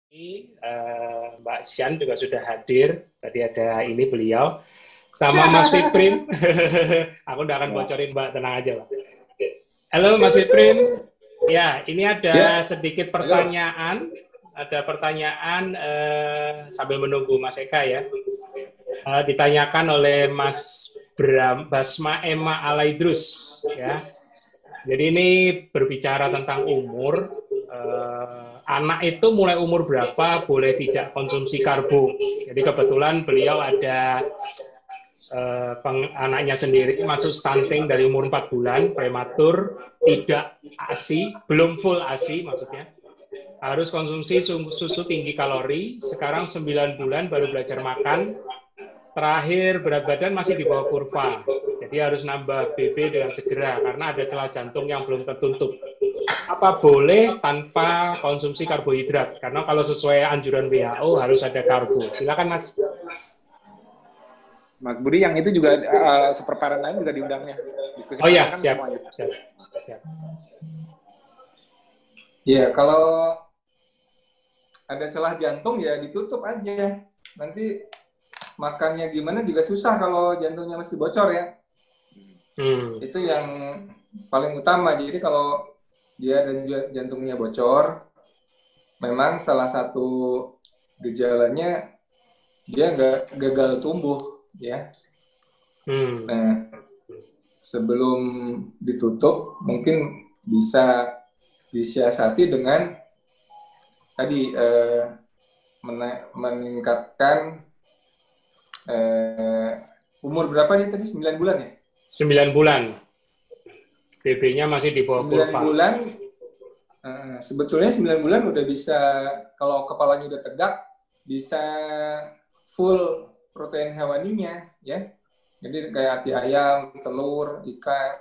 Mbak Sian juga sudah hadir. Tadi ada ini beliau sama Mas Fiprin. Aku udah akan bocorin Mbak, tenang aja Mbak. Halo Mas Fiprin. Ya, ini ada sedikit pertanyaan. Ada pertanyaan sambil menunggu Mas Eka ya. Ditanyakan oleh Mas Basma Emma Alaidrus ya. Jadi ini berbicara tentang umur. Anak itu mulai umur berapa boleh tidak konsumsi karbo. Jadi kebetulan beliau ada anaknya sendiri masuk stunting dari umur 4 bulan, prematur, tidak ASI, belum full ASI maksudnya. Harus konsumsi susu tinggi kalori, sekarang 9 bulan baru belajar makan, terakhir berat badan masih di bawah kurva. Jadi harus nambah BB dengan segera karena ada celah jantung yang belum tertutup. Apa boleh tanpa konsumsi karbohidrat? Karena kalau sesuai anjuran WHO harus ada karbo. Silakan Mas. Mas Budi, yang itu juga seperparan lain juga diundangnya. Diskusi oh iya, kan siap. Ya, kalau ada celah jantung ya ditutup aja. Nanti makannya gimana juga susah kalau jantungnya masih bocor ya. Itu yang paling utama. Jadi kalau dia ada jantungnya bocor, memang salah satu gejalanya dia gagal tumbuh ya. Nah, sebelum ditutup mungkin bisa disiasati dengan tadi meningkatkan umur berapa nih tadi? 9 bulan ya? 9 bulan. BB-nya masih di bawah kurva. 9 bulan, sebetulnya 9 bulan udah bisa, kalau kepalanya udah tegak, bisa full protein hewaninya, ya. Jadi kayak hati ayam, telur, ikan,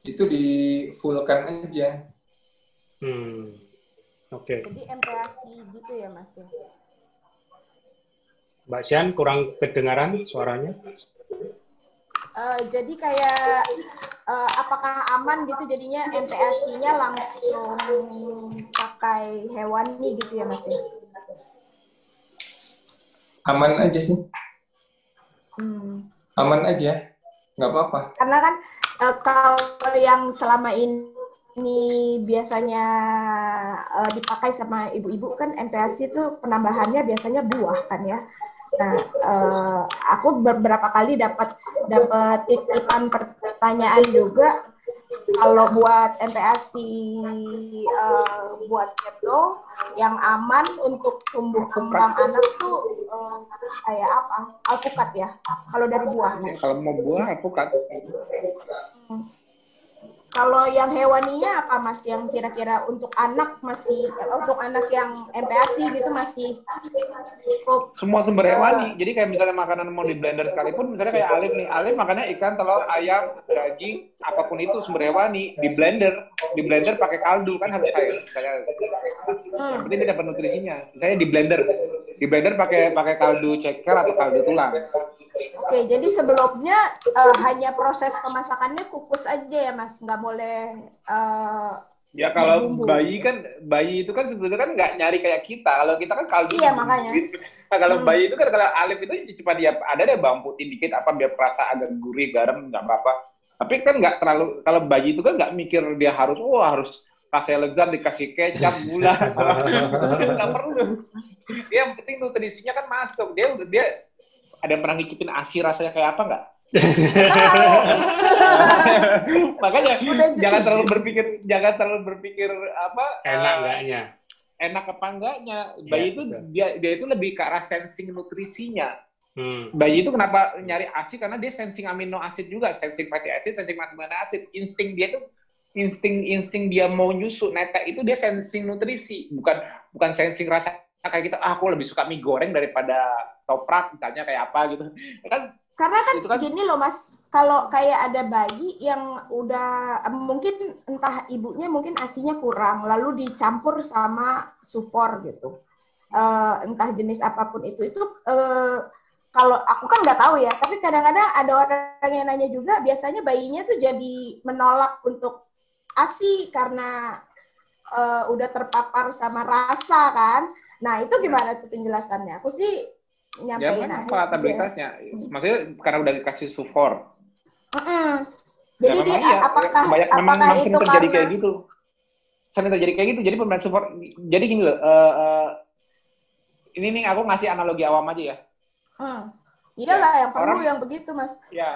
itu di fullkan aja. Oke. Jadi MPASI gitu ya Mas ya? Mbak Sian kurang kedengaran suaranya. Jadi kayak apakah aman gitu jadinya MPASI-nya langsung pakai hewani gitu ya Mas ya? Aman aja sih. Aman aja, nggak apa-apa. Karena kan kalau yang selama ini biasanya dipakai sama ibu-ibu kan MPASI itu penambahannya biasanya buah kan ya. Nah, aku beberapa kali dapat titipan pertanyaan juga kalau buat MPASI buat keto yang aman untuk tumbuh kembang anak tuh kayak apa? Alpukat ya? Kalau dari buah. Kalau mau buah alpukat. Kalau yang hewaninya apa Mas? Yang kira-kira untuk anak masih, untuk anak yang MPASI gitu masih cukup? Semua sumber hewani. Jadi kayak misalnya makanan mau di blender sekalipun, misalnya kayak Alif nih. Alif makannya ikan, telur, ayam, daging, apapun itu sumber hewani. Di blender pakai kaldu kan harus cair. Misalnya, yang penting dia dapat nutrisinya. Misalnya di blender pakai kaldu ceker atau kaldu tulang. Oke, jadi sebelumnya hanya proses pemasakannya kukus aja ya Mas, nggak boleh ya kalau berbumbu. bayi itu kan sebetulnya kan nggak nyari kayak kita. Kalau kita kan kaldu. Iya, makanya. Gitu. Nah, kalau bayi itu kan, kalau Alif itu cuma dia ada deh bawang putih dikit apa biar perasa agak gurih, garam nggak apa-apa. Tapi kan nggak terlalu, kalau bayi itu kan nggak mikir dia harus kasih lezat dikasih kecap gula. Nggak perlu. Dia yang penting nutrisinya kan masuk. Dia ada yang pernah ngicipin ASI rasanya kayak apa nggak? Makanya jangan terlalu berpikir apa enak enggaknya. Enak apa enggaknya. Bayi itu dia itu lebih ke arah sensing nutrisinya. Bayi itu kenapa nyari ASI? Karena dia sensing amino acid juga, sensing fatty acid, sensing amino acid. Insting dia tuh insting dia mau nyusu netek itu dia sensing nutrisi, bukan sensing rasa kayak kita aku lebih suka mie goreng daripada toprak misalnya kayak apa gitu. Kan karena kan gini loh Mas, kalau kayak ada bayi yang udah mungkin entah ibunya mungkin ASINya kurang lalu dicampur sama sufor gitu. Entah jenis apapun itu kalau aku kan nggak tahu ya, tapi kadang-kadang ada orang yang nanya juga, biasanya bayinya tuh jadi menolak untuk ASI karena udah terpapar sama rasa kan. Nah, itu gimana tuh penjelasannya? Aku sih nyampein aja. Volatilitasnya. Maksudnya karena udah dikasih sulfur. Jadi apakah itu sering terjadi kayak gitu? Sering terjadi kayak gitu. Jadi pemberian sulfur. Jadi gini loh. Ini nih aku ngasih analogi awam aja ya. Iyalah yang perlu yang begitu, Mas. Ya.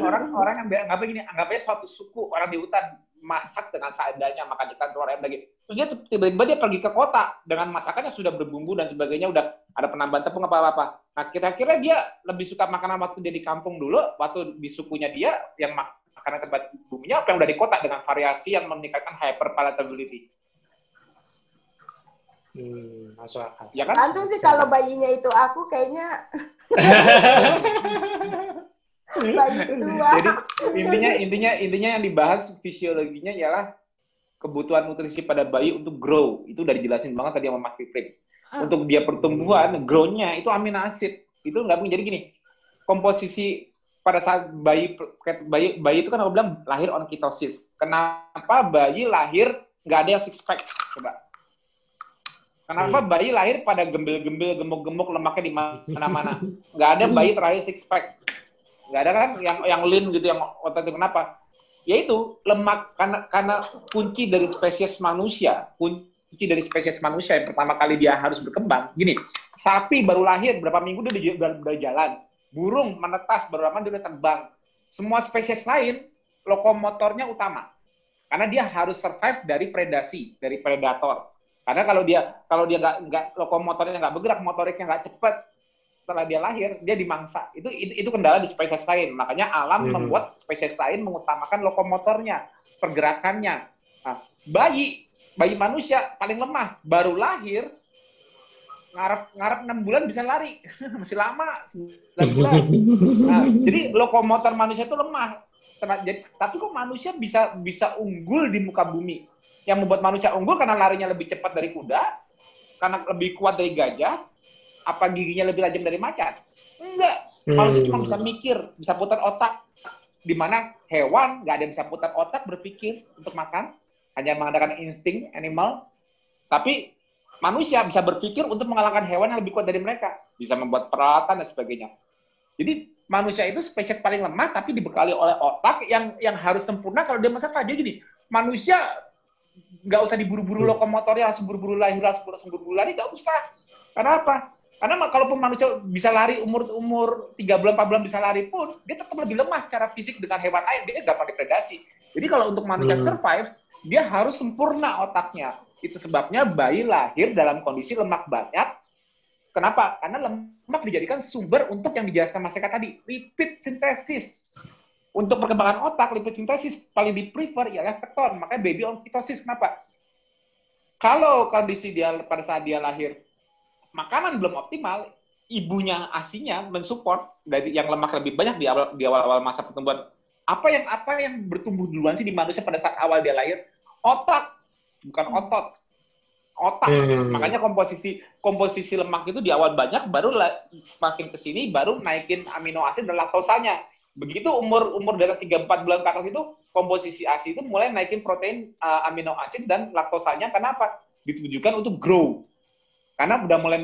Orang yang anggapnya suatu suku orang di hutan masak dengan seadanya, makan ikan telur ayam lagi. Terus dia tiba-tiba dia pergi ke kota dengan masakannya sudah berbumbu dan sebagainya, udah ada penambahan tepung apa-apa. Nah, kira-kira dia lebih suka makanan waktu dia di kampung dulu, waktu di sukunya dia yang makanan tempat bumbunya, apa yang udah di kota dengan variasi yang meningkatkan hyperpalatability. Masuk akal. Ya kan? Tentu sih kalau bayinya itu aku kayaknya Jadi intinya yang dibahas fisiologinya ialah kebutuhan nutrisi pada bayi untuk grow. Itu udah dijelasin banget tadi sama Mas Piprim. Untuk dia pertumbuhan, grow-nya itu amino acid. Itu nggak mungkin. Jadi gini, komposisi pada saat bayi itu kan aku bilang lahir on ketosis. Kenapa bayi lahir nggak ada yang six pack? Coba. Kenapa bayi lahir pada gembel-gembel, gemuk-gemuk, lemaknya di mana-mana? Nggak ada bayi terakhir six pack. Nggak ada kan yang lean gitu, yang otot. Kenapa? Yaitu lemak, karena kunci dari spesies manusia yang pertama kali dia harus berkembang. Gini, sapi baru lahir berapa minggu dia udah jalan, burung menetas baru lama dia udah terbang. Semua spesies lain lokomotornya utama, karena dia harus survive dari predasi, dari predator. Karena kalau dia nggak lokomotornya nggak bergerak, motoriknya nggak cepat, setelah dia lahir, dia dimangsa. Itu kendala di spesies lain. Makanya alam membuat spesies lain mengutamakan lokomotornya, pergerakannya. Nah, bayi manusia paling lemah, baru lahir, ngarep 6 bulan bisa lari. Masih lama, 9 bulan. Nah, jadi lokomotor manusia itu lemah. Tapi kok manusia bisa unggul di muka bumi? Yang membuat manusia unggul karena larinya lebih cepat dari kuda, karena lebih kuat dari gajah, apa giginya lebih tajam dari macan? Enggak. Manusia cuma bisa mikir, bisa putar otak. Di mana hewan nggak ada yang bisa putar otak berpikir untuk makan, hanya mengandalkan insting animal. Tapi manusia bisa berpikir untuk mengalahkan hewan yang lebih kuat dari mereka, bisa membuat peralatan dan sebagainya. Jadi manusia itu spesies paling lemah, tapi dibekali oleh otak yang harus sempurna. Kalau dia masak aja gini, manusia nggak usah diburu-buru lokomotornya, langsung buru-buru lahir, langsung buru-buru lari, nggak usah. Karena apa? Karena kalaupun manusia bisa lari umur 3 bulan, 4 bulan bisa lari pun, dia tetap lebih lemah secara fisik dengan hewan lain, dia gampang dipredasi. Jadi kalau untuk manusia survive, dia harus sempurna otaknya. Itu sebabnya bayi lahir dalam kondisi lemak banyak. Kenapa? Karena lemak dijadikan sumber untuk yang dijelaskan Mas Eka tadi, lipid sintesis. Untuk perkembangan otak, lipid sintesis paling di-prefer ialah keton. Makanya baby on ketosis. Kenapa? Kalau kondisi dia pada saat dia lahir, makanan belum optimal, ibunya ASI-nya mensupport dari yang lemak lebih banyak di awal masa pertumbuhan. Apa yang bertumbuh duluan sih di manusia pada saat awal dia lahir? Otak, bukan otot. Otak. Makanya komposisi lemak itu di awal banyak, baru makin ke sini baru naikin amino asid dan laktosanya. Begitu umur dari 3-4 bulan ke atas itu, komposisi ASI itu mulai naikin protein, amino asid dan laktosanya. Kenapa? Ditujukan untuk grow. Karena udah mulai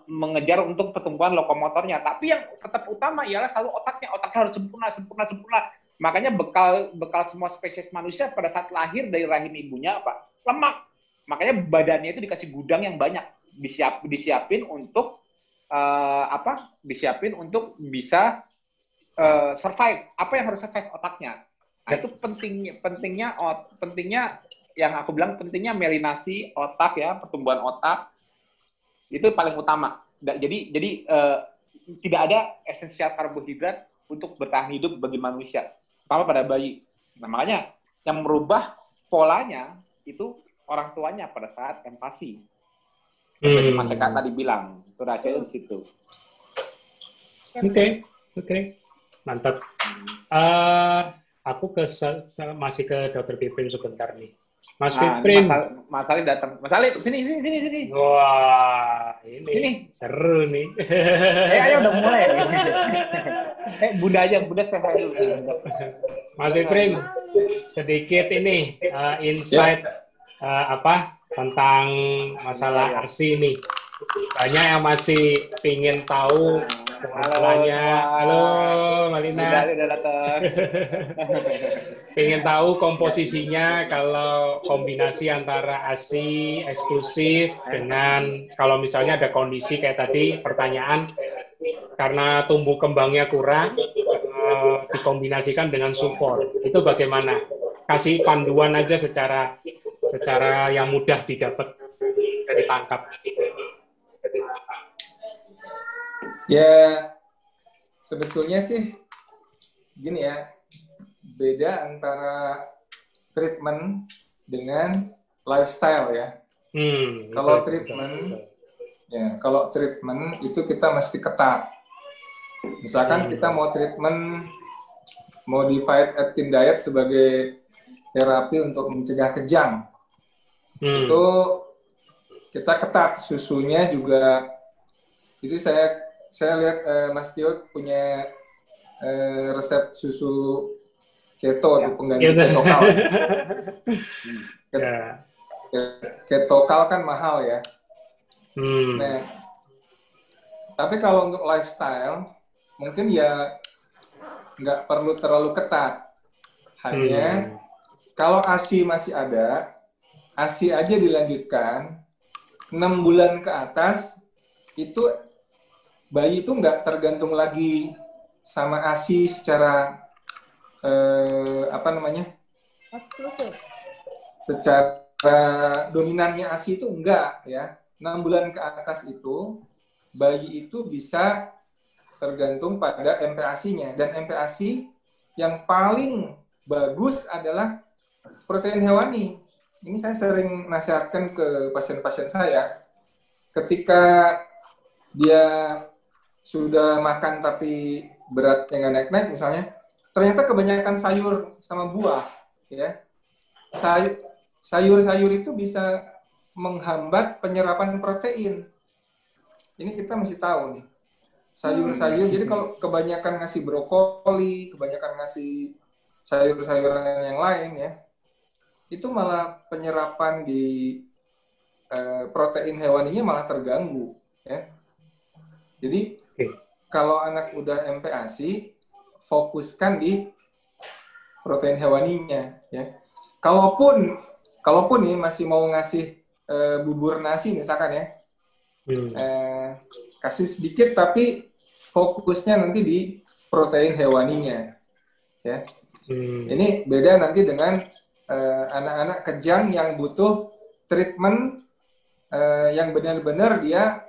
mengejar untuk pertumbuhan lokomotornya. Tapi yang tetap utama ialah selalu otaknya. Otaknya harus sempurna. Makanya bekal semua spesies manusia pada saat lahir dari rahim ibunya apa? Lemak. Makanya badannya itu dikasih gudang yang banyak. Disiapin untuk disiapin untuk bisa survive. Apa yang harus survive? Otaknya. Nah, itu pentingnya yang aku bilang, pentingnya melinasi otak ya, pertumbuhan otak. Itu paling utama. Jadi tidak ada esensial karbohidrat untuk bertahan hidup bagi manusia, terutama pada bayi. Nah, makanya yang merubah polanya itu orang tuanya pada saat empati. Seperti Mas Eka tadi bilang, itu rahasianya di situ. Oke. Mantap. Aku masih ke Dr. Piprim sebentar nih. Mas Piprim. Mas Ali datang. Mas Ali, sini. Wah, ini seru nih. Ayo udah mulai. Bunda sehat dulu. Mas Piprim, sedikit ini insight tentang masalah ARSI nih. Banyak yang masih pingin tahu formulanya. Halo, Malina. Udah datang. Pengen tahu komposisinya kalau kombinasi antara ASI eksklusif dengan kalau misalnya ada kondisi kayak tadi pertanyaan karena tumbuh kembangnya kurang dikombinasikan dengan sufor. Itu bagaimana? Kasih panduan aja secara yang mudah didapat dari tangkap. Ya, sebetulnya sih gini ya, beda antara treatment dengan lifestyle ya. Kalau treatment, ya kalau treatment itu kita mesti ketat. Misalkan kita mau treatment modified eating diet sebagai terapi untuk mencegah kejang, itu kita ketat. Susunya juga itu saya lihat Mas Tio punya resep susu keto atau pengganti ketokal. Ketokal kan mahal ya. Nah, tapi kalau untuk lifestyle mungkin ya nggak perlu terlalu ketat. Hanya kalau ASI masih ada, ASI aja dilanjutkan 6 bulan ke atas itu bayi itu nggak tergantung lagi sama ASI secara eksklusif. Secara dominannya ASI itu enggak ya. 6 bulan ke atas itu bayi itu bisa tergantung pada MPASI-nya, dan MPASI yang paling bagus adalah protein hewani. Ini saya sering nasihatkan ke pasien-pasien saya. Ketika dia sudah makan tapi beratnya nggak naik-naik misalnya, ternyata kebanyakan sayur sama buah, ya. Sayur-sayur itu bisa menghambat penyerapan protein. Ini kita mesti tahu nih. Sayur-sayur, jadi kalau kebanyakan ngasih brokoli, kebanyakan ngasih sayur-sayuran yang lain ya, itu malah penyerapan di protein hewaninya malah terganggu, ya. Jadi kalau anak udah MPASI, fokuskan di protein hewaninya, ya. Kalaupun nih masih mau ngasih bubur nasi misalkan ya, kasih sedikit tapi fokusnya nanti di protein hewaninya, ya. Ini beda nanti dengan anak-anak kejang yang butuh treatment yang benar-benar dia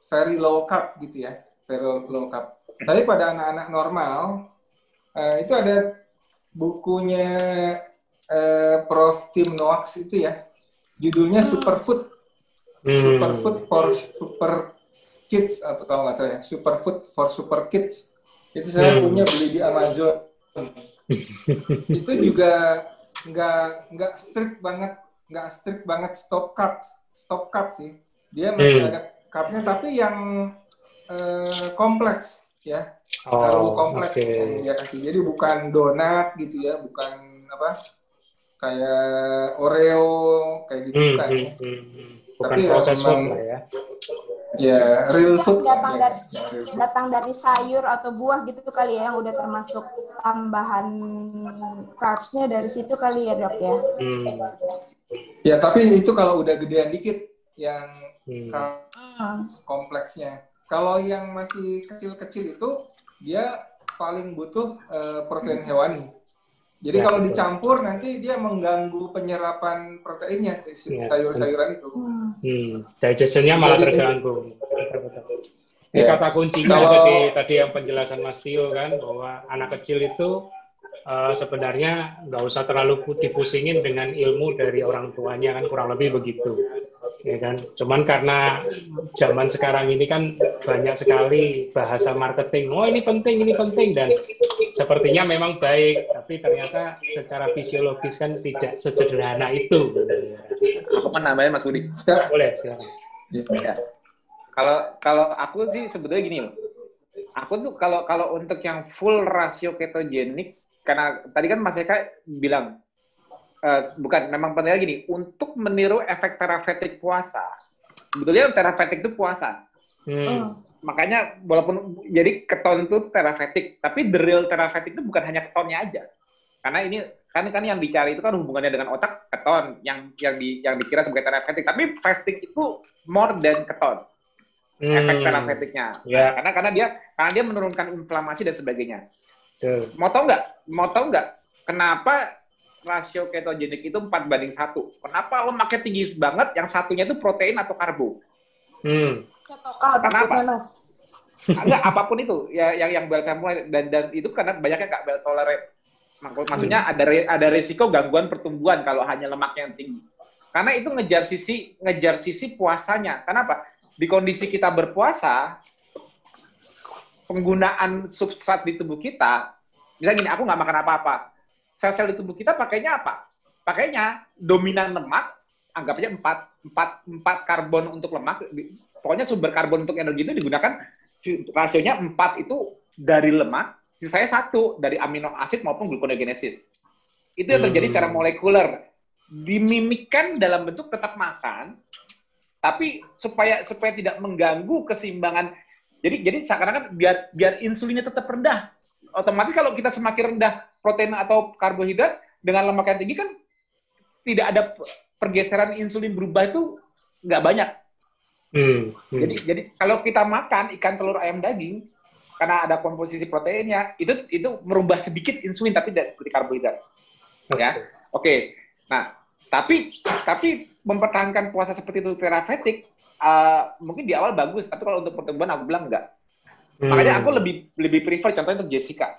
very low carb gitu ya, very low carb. Tapi pada anak-anak normal itu ada bukunya Prof. Tim Noakes itu ya, judulnya Superfood for Super Kids, atau kalau nggak salah ya, Superfood for Super Kids. Itu saya punya, beli di Amazon. Itu juga nggak strict banget stop carb sih. Dia masih ada carbnya, tapi yang kompleks ya, terlalu kompleks yang dia kasih. Jadi bukan donat gitu ya, bukan kayak Oreo kayak gitu kan. Bukan tapi proses ya, food lah ya. Ya, real food. Datang dari sayur atau buah gitu kali ya, yang udah termasuk tambahan carbs-nya dari situ kali ya, Dok ya. Ya, tapi itu kalau udah gedean dikit yang kompleksnya. Kalau yang masih kecil-kecil itu dia paling butuh protein hewani. Jadi kalau dicampur nanti dia mengganggu penyerapan proteinnya, sayur-sayuran itu. Digestionnya malah terganggu. Ini kata kuncinya tadi yang penjelasan Mas Tio kan, bahwa anak kecil itu sebenarnya nggak usah terlalu dipusingin dengan ilmu dari orang tuanya kan, kurang lebih begitu. Ya kan, cuman karena zaman sekarang ini kan banyak sekali bahasa marketing, ini penting, dan sepertinya memang baik, tapi ternyata secara fisiologis kan tidak sesederhana itu. Aku mau nambahin Mas Budi. Boleh, silakan. Ya. Kalau aku sih sebetulnya gini loh. Aku tuh kalau untuk yang full rasio ketogenik, karena tadi kan Mas Eka bilang bukan, memang pentingnya gini, untuk meniru efek terapeutik puasa. Sebetulnya terapeutik itu puasa. Makanya walaupun jadi keton itu terapeutik, tapi the real terapeutik itu bukan hanya ketonnya aja. Karena ini kan yang dicari itu kan hubungannya dengan otak, keton yang dikira sebagai terapeutik, tapi fasting itu more than keton. Efek terapeutiknya. Yeah. Nah, karena dia menurunkan inflamasi dan sebagainya. Mau tahu nggak kenapa rasio ketogenik itu 4:1? Kenapa lemaknya tinggi banget, yang satunya itu protein atau karbo? Kenapa? Enggak, apapun itu yang bel temporer dan itu karena banyaknya Kak bel tolerate. Maksudnya ada risiko gangguan pertumbuhan kalau hanya lemaknya yang tinggi. Karena itu ngejar sisi puasanya. Kenapa? Di kondisi kita berpuasa, penggunaan substrat di tubuh kita, misalnya gini, aku nggak makan apa-apa. Sel-sel di tubuh kita pakainya apa? Pakainya dominan lemak, anggap aja 4 karbon untuk lemak, pokoknya sumber karbon untuk energi itu digunakan, rasionya 4 itu dari lemak, sisanya 1 dari amino asid maupun gluconeogenesis. Itu yang terjadi secara molekuler. Dimimikkan dalam bentuk tetap makan, tapi supaya tidak mengganggu keseimbangan. Jadi seakan-akan biar insulinnya tetap rendah. Otomatis kalau kita semakin rendah protein atau karbohidrat dengan lemak yang tinggi kan tidak ada pergeseran insulin berubah itu nggak banyak. Jadi kalau kita makan ikan, telur, ayam, daging karena ada komposisi proteinnya itu merubah sedikit insulin tapi tidak seperti karbohidrat. Ya, oke. Nah, tapi mempertahankan puasa seperti itu terapeutik mungkin di awal bagus, tapi kalau untuk pertumbuhan aku bilang enggak. Makanya aku lebih prefer contohnya untuk Jessica.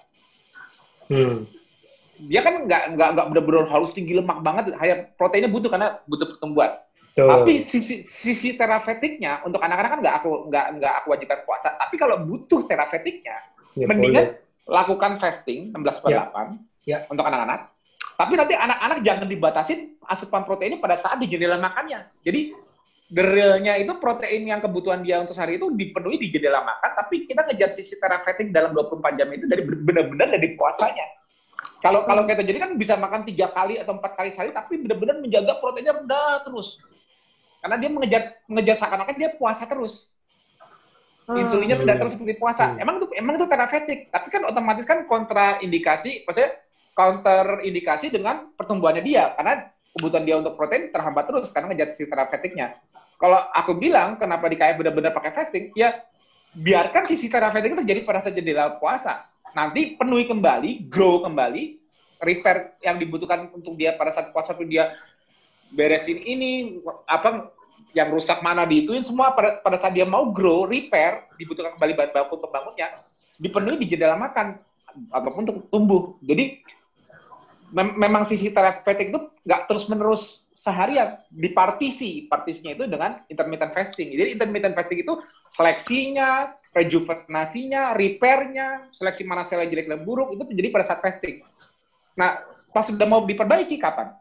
Dia kan nggak benar-benar harus tinggi lemak banget, hanya proteinnya butuh karena butuh pertumbuhan. Tapi sisi terapeutiknya untuk anak-anak kan nggak aku wajibkan puasa. Tapi kalau butuh terapeutiknya, mendingan lakukan fasting 16/8 untuk anak-anak. Tapi nanti anak-anak jangan dibatasin asupan proteinnya pada saat di jendela makannya. Jadi the real-nya itu protein yang kebutuhan dia untuk sehari itu dipenuhi di jendela makan, tapi kita ngejar sisi terapeutik dalam 24 jam itu dari benar-benar dari puasanya. Kalau kita jadi kan bisa makan 3 kali atau 4 kali sehari, tapi benar-benar menjaga proteinnya rendah terus. Karena dia mengejar seakan-akan dia puasa terus. Insulinnya rendah terus seperti puasa. Emang itu terapeutik, tapi kan otomatis kan kontraindikasi, maksudnya counter indikasi dengan pertumbuhannya dia, karena kebutuhan dia untuk protein terhambat terus karena ngejar sisi terapeutiknya. Kalau aku bilang kenapa di KF benar-benar pakai fasting, ya biarkan sisi terapeutik itu terjadi pada saat jendela puasa. Nanti penuhi kembali, grow kembali, repair yang dibutuhkan untuk dia pada saat puasa itu dia beresin ini, apa yang rusak mana diituin semua pada saat dia mau grow, repair, dibutuhkan kembali bahan baku untuk bangunnya, dipenuhi di jendela makan ataupun untuk tumbuh. Jadi memang sisi terapeutik itu nggak terus-menerus seharian, partisinya itu dengan intermittent fasting. Jadi intermittent fasting itu seleksinya, rejuvenasinya, repairnya, seleksi mana sel yang jelek dan buruk itu terjadi pada saat fasting. Nah, pas sudah mau diperbaiki kapan?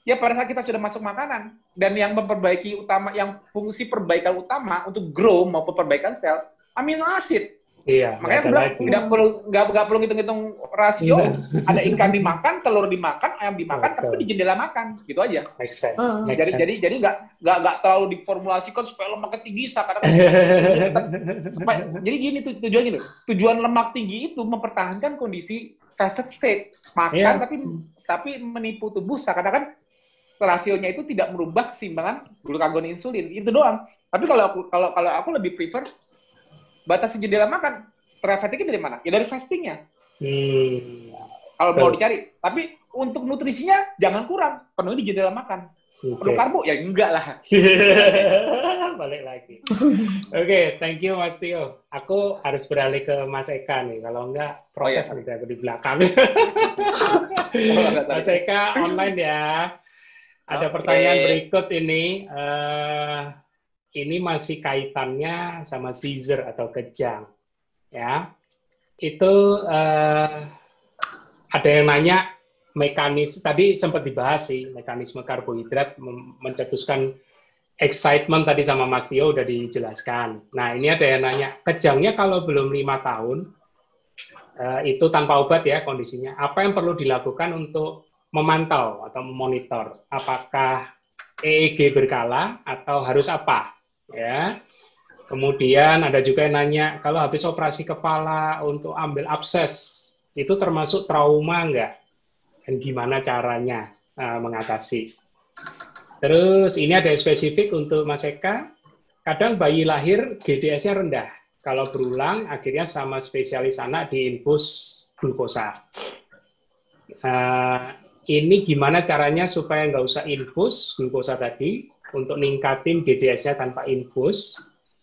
Ya pada saat kita sudah masuk makanan, dan yang memperbaiki utama, yang fungsi perbaikan utama untuk grow maupun perbaikan sel, amino acid. Iya, makanya nggak perlu ngitung-ngitung rasio. Ada ikan dimakan, telur dimakan, ayam dimakan, tapi di jendela makan, gitu aja. Make sense. Jadi nggak terlalu diformulasikan supaya lemaknya tinggi, jadi gini tujuannya loh. Tujuan lemak tinggi itu mempertahankan kondisi fasted state, makan tapi menipu tubuh seakan-akan rasionya itu tidak merubah keseimbangan glukagon insulin, itu doang. Tapi kalau aku lebih prefer batasi jendela makan, terapeutiknya dari mana? Ya dari fastingnya. Kalau mau dicari. Tapi untuk nutrisinya jangan kurang, penuhi di jendela makan. Perlu karbo? Ya enggak lah. Balik lagi. Oke, thank you Mas Tio. Aku harus beralih ke Mas Eka nih. Kalau enggak, protes nanti aku di belakang. Mas Eka online ya. Ada pertanyaan berikut ini. Ini masih kaitannya sama seizure atau kejang, ya. Itu ada yang nanya tadi sempat dibahas sih, mekanisme karbohidrat mencetuskan excitement tadi sama Mas Tio udah dijelaskan. Nah ini ada yang nanya, kejangnya kalau belum 5 tahun, itu tanpa obat ya kondisinya, apa yang perlu dilakukan untuk memantau atau memonitor apakah EEG berkala atau harus apa, ya. Kemudian ada juga yang nanya, kalau habis operasi kepala untuk ambil abses, itu termasuk trauma enggak? Dan gimana caranya mengatasi? Terus ini ada yang spesifik untuk Mas Eka, kadang bayi lahir GDS-nya rendah. Kalau berulang, akhirnya sama spesialis anak diinfus glukosa. Ini gimana caranya supaya nggak usah infus glukosa tadi, untuk ningkatin GDS-nya tanpa infus.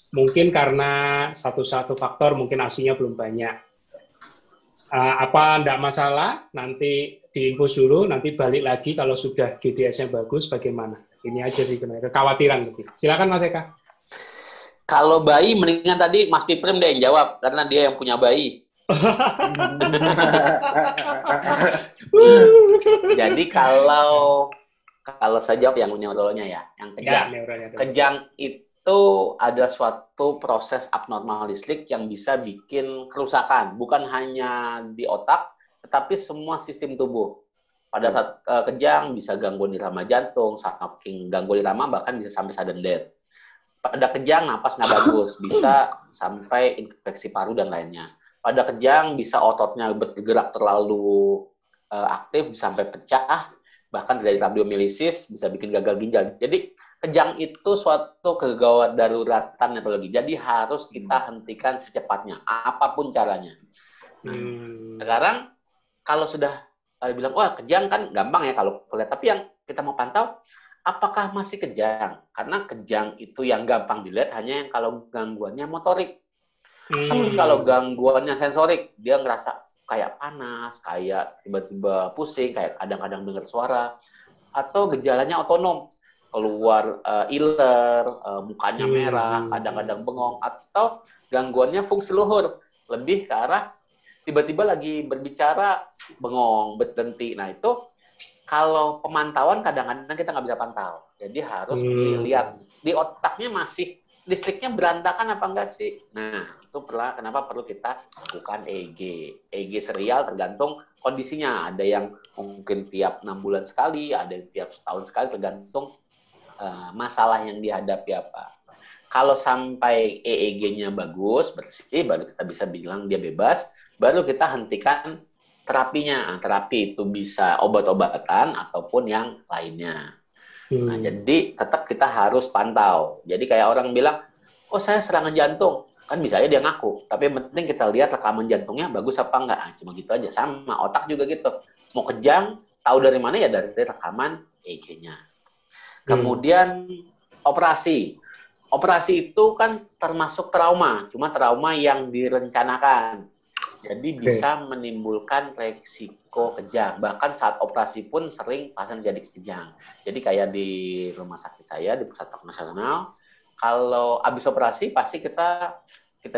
Mungkin karena satu faktor, mungkin ASI-nya belum banyak. Apa enggak masalah, nanti diinfus dulu, nanti balik lagi kalau sudah GDS-nya bagus, bagaimana? Ini aja sih sebenarnya, kekhawatiran. Silakan Mas Eka. Kalau bayi, mendingan tadi Mas Piprim deh yang jawab, karena dia yang punya bayi. Jadi kalau saya jawab yang neurolonya ya, yang kejang. Ya, kejang itu ada suatu proses abnormal listrik yang bisa bikin kerusakan, bukan hanya di otak, tetapi semua sistem tubuh. Pada saat kejang bisa gangguan irama jantung, saking gangguan irama bahkan bisa sampai sudden death. Pada kejang napas nggak bagus, bisa sampai infeksi paru dan lainnya. Pada kejang bisa ototnya bergerak terlalu aktif, bisa sampai pecah, bahkan terjadi rhabdomyolysis, bisa bikin gagal ginjal. Jadi kejang itu suatu kegawat daruratan neurologi. Jadi harus kita hentikan secepatnya, apapun caranya. Nah, sekarang kalau sudah bilang, wah kejang kan gampang ya kalau kulihat, tapi yang kita mau pantau, apakah masih kejang? Karena kejang itu yang gampang dilihat hanya yang kalau gangguannya motorik. Tapi kalau gangguannya sensorik, dia ngerasa kayak panas, kayak tiba-tiba pusing, kayak kadang-kadang dengar suara, atau gejalanya otonom, keluar iler, mukanya merah, kadang-kadang bengong, atau gangguannya fungsi luhur, lebih ke arah tiba-tiba lagi berbicara, bengong, berhenti. Nah itu kalau pemantauan kadang-kadang kita nggak bisa pantau. Jadi harus dilihat di otaknya masih listriknya berantakan apa enggak sih. Nah itu kenapa perlu kita lakukan EEG. EEG serial tergantung kondisinya. Ada yang mungkin tiap 6 bulan sekali, ada yang tiap setahun sekali, tergantung masalah yang dihadapi apa. Kalau sampai EEG-nya bagus, bersih, baru kita bisa bilang dia bebas, baru kita hentikan terapinya. Terapi itu bisa obat-obatan ataupun yang lainnya. Nah, jadi tetap kita harus pantau. Jadi kayak orang bilang, oh saya serangan jantung. Kan bisa aja dia ngaku. Tapi yang penting kita lihat rekaman jantungnya bagus apa enggak. Nah, cuma gitu aja. Sama, otak juga gitu. Mau kejang, tahu dari mana ya dari rekaman EEG-nya. Kemudian operasi. Operasi itu kan termasuk trauma. Cuma trauma yang direncanakan. Jadi bisa menimbulkan resiko kejang. Bahkan saat operasi pun sering pasien jadi kejang. Jadi kayak di rumah sakit saya, di Pusat Otak Nasional, kalau habis operasi pasti kita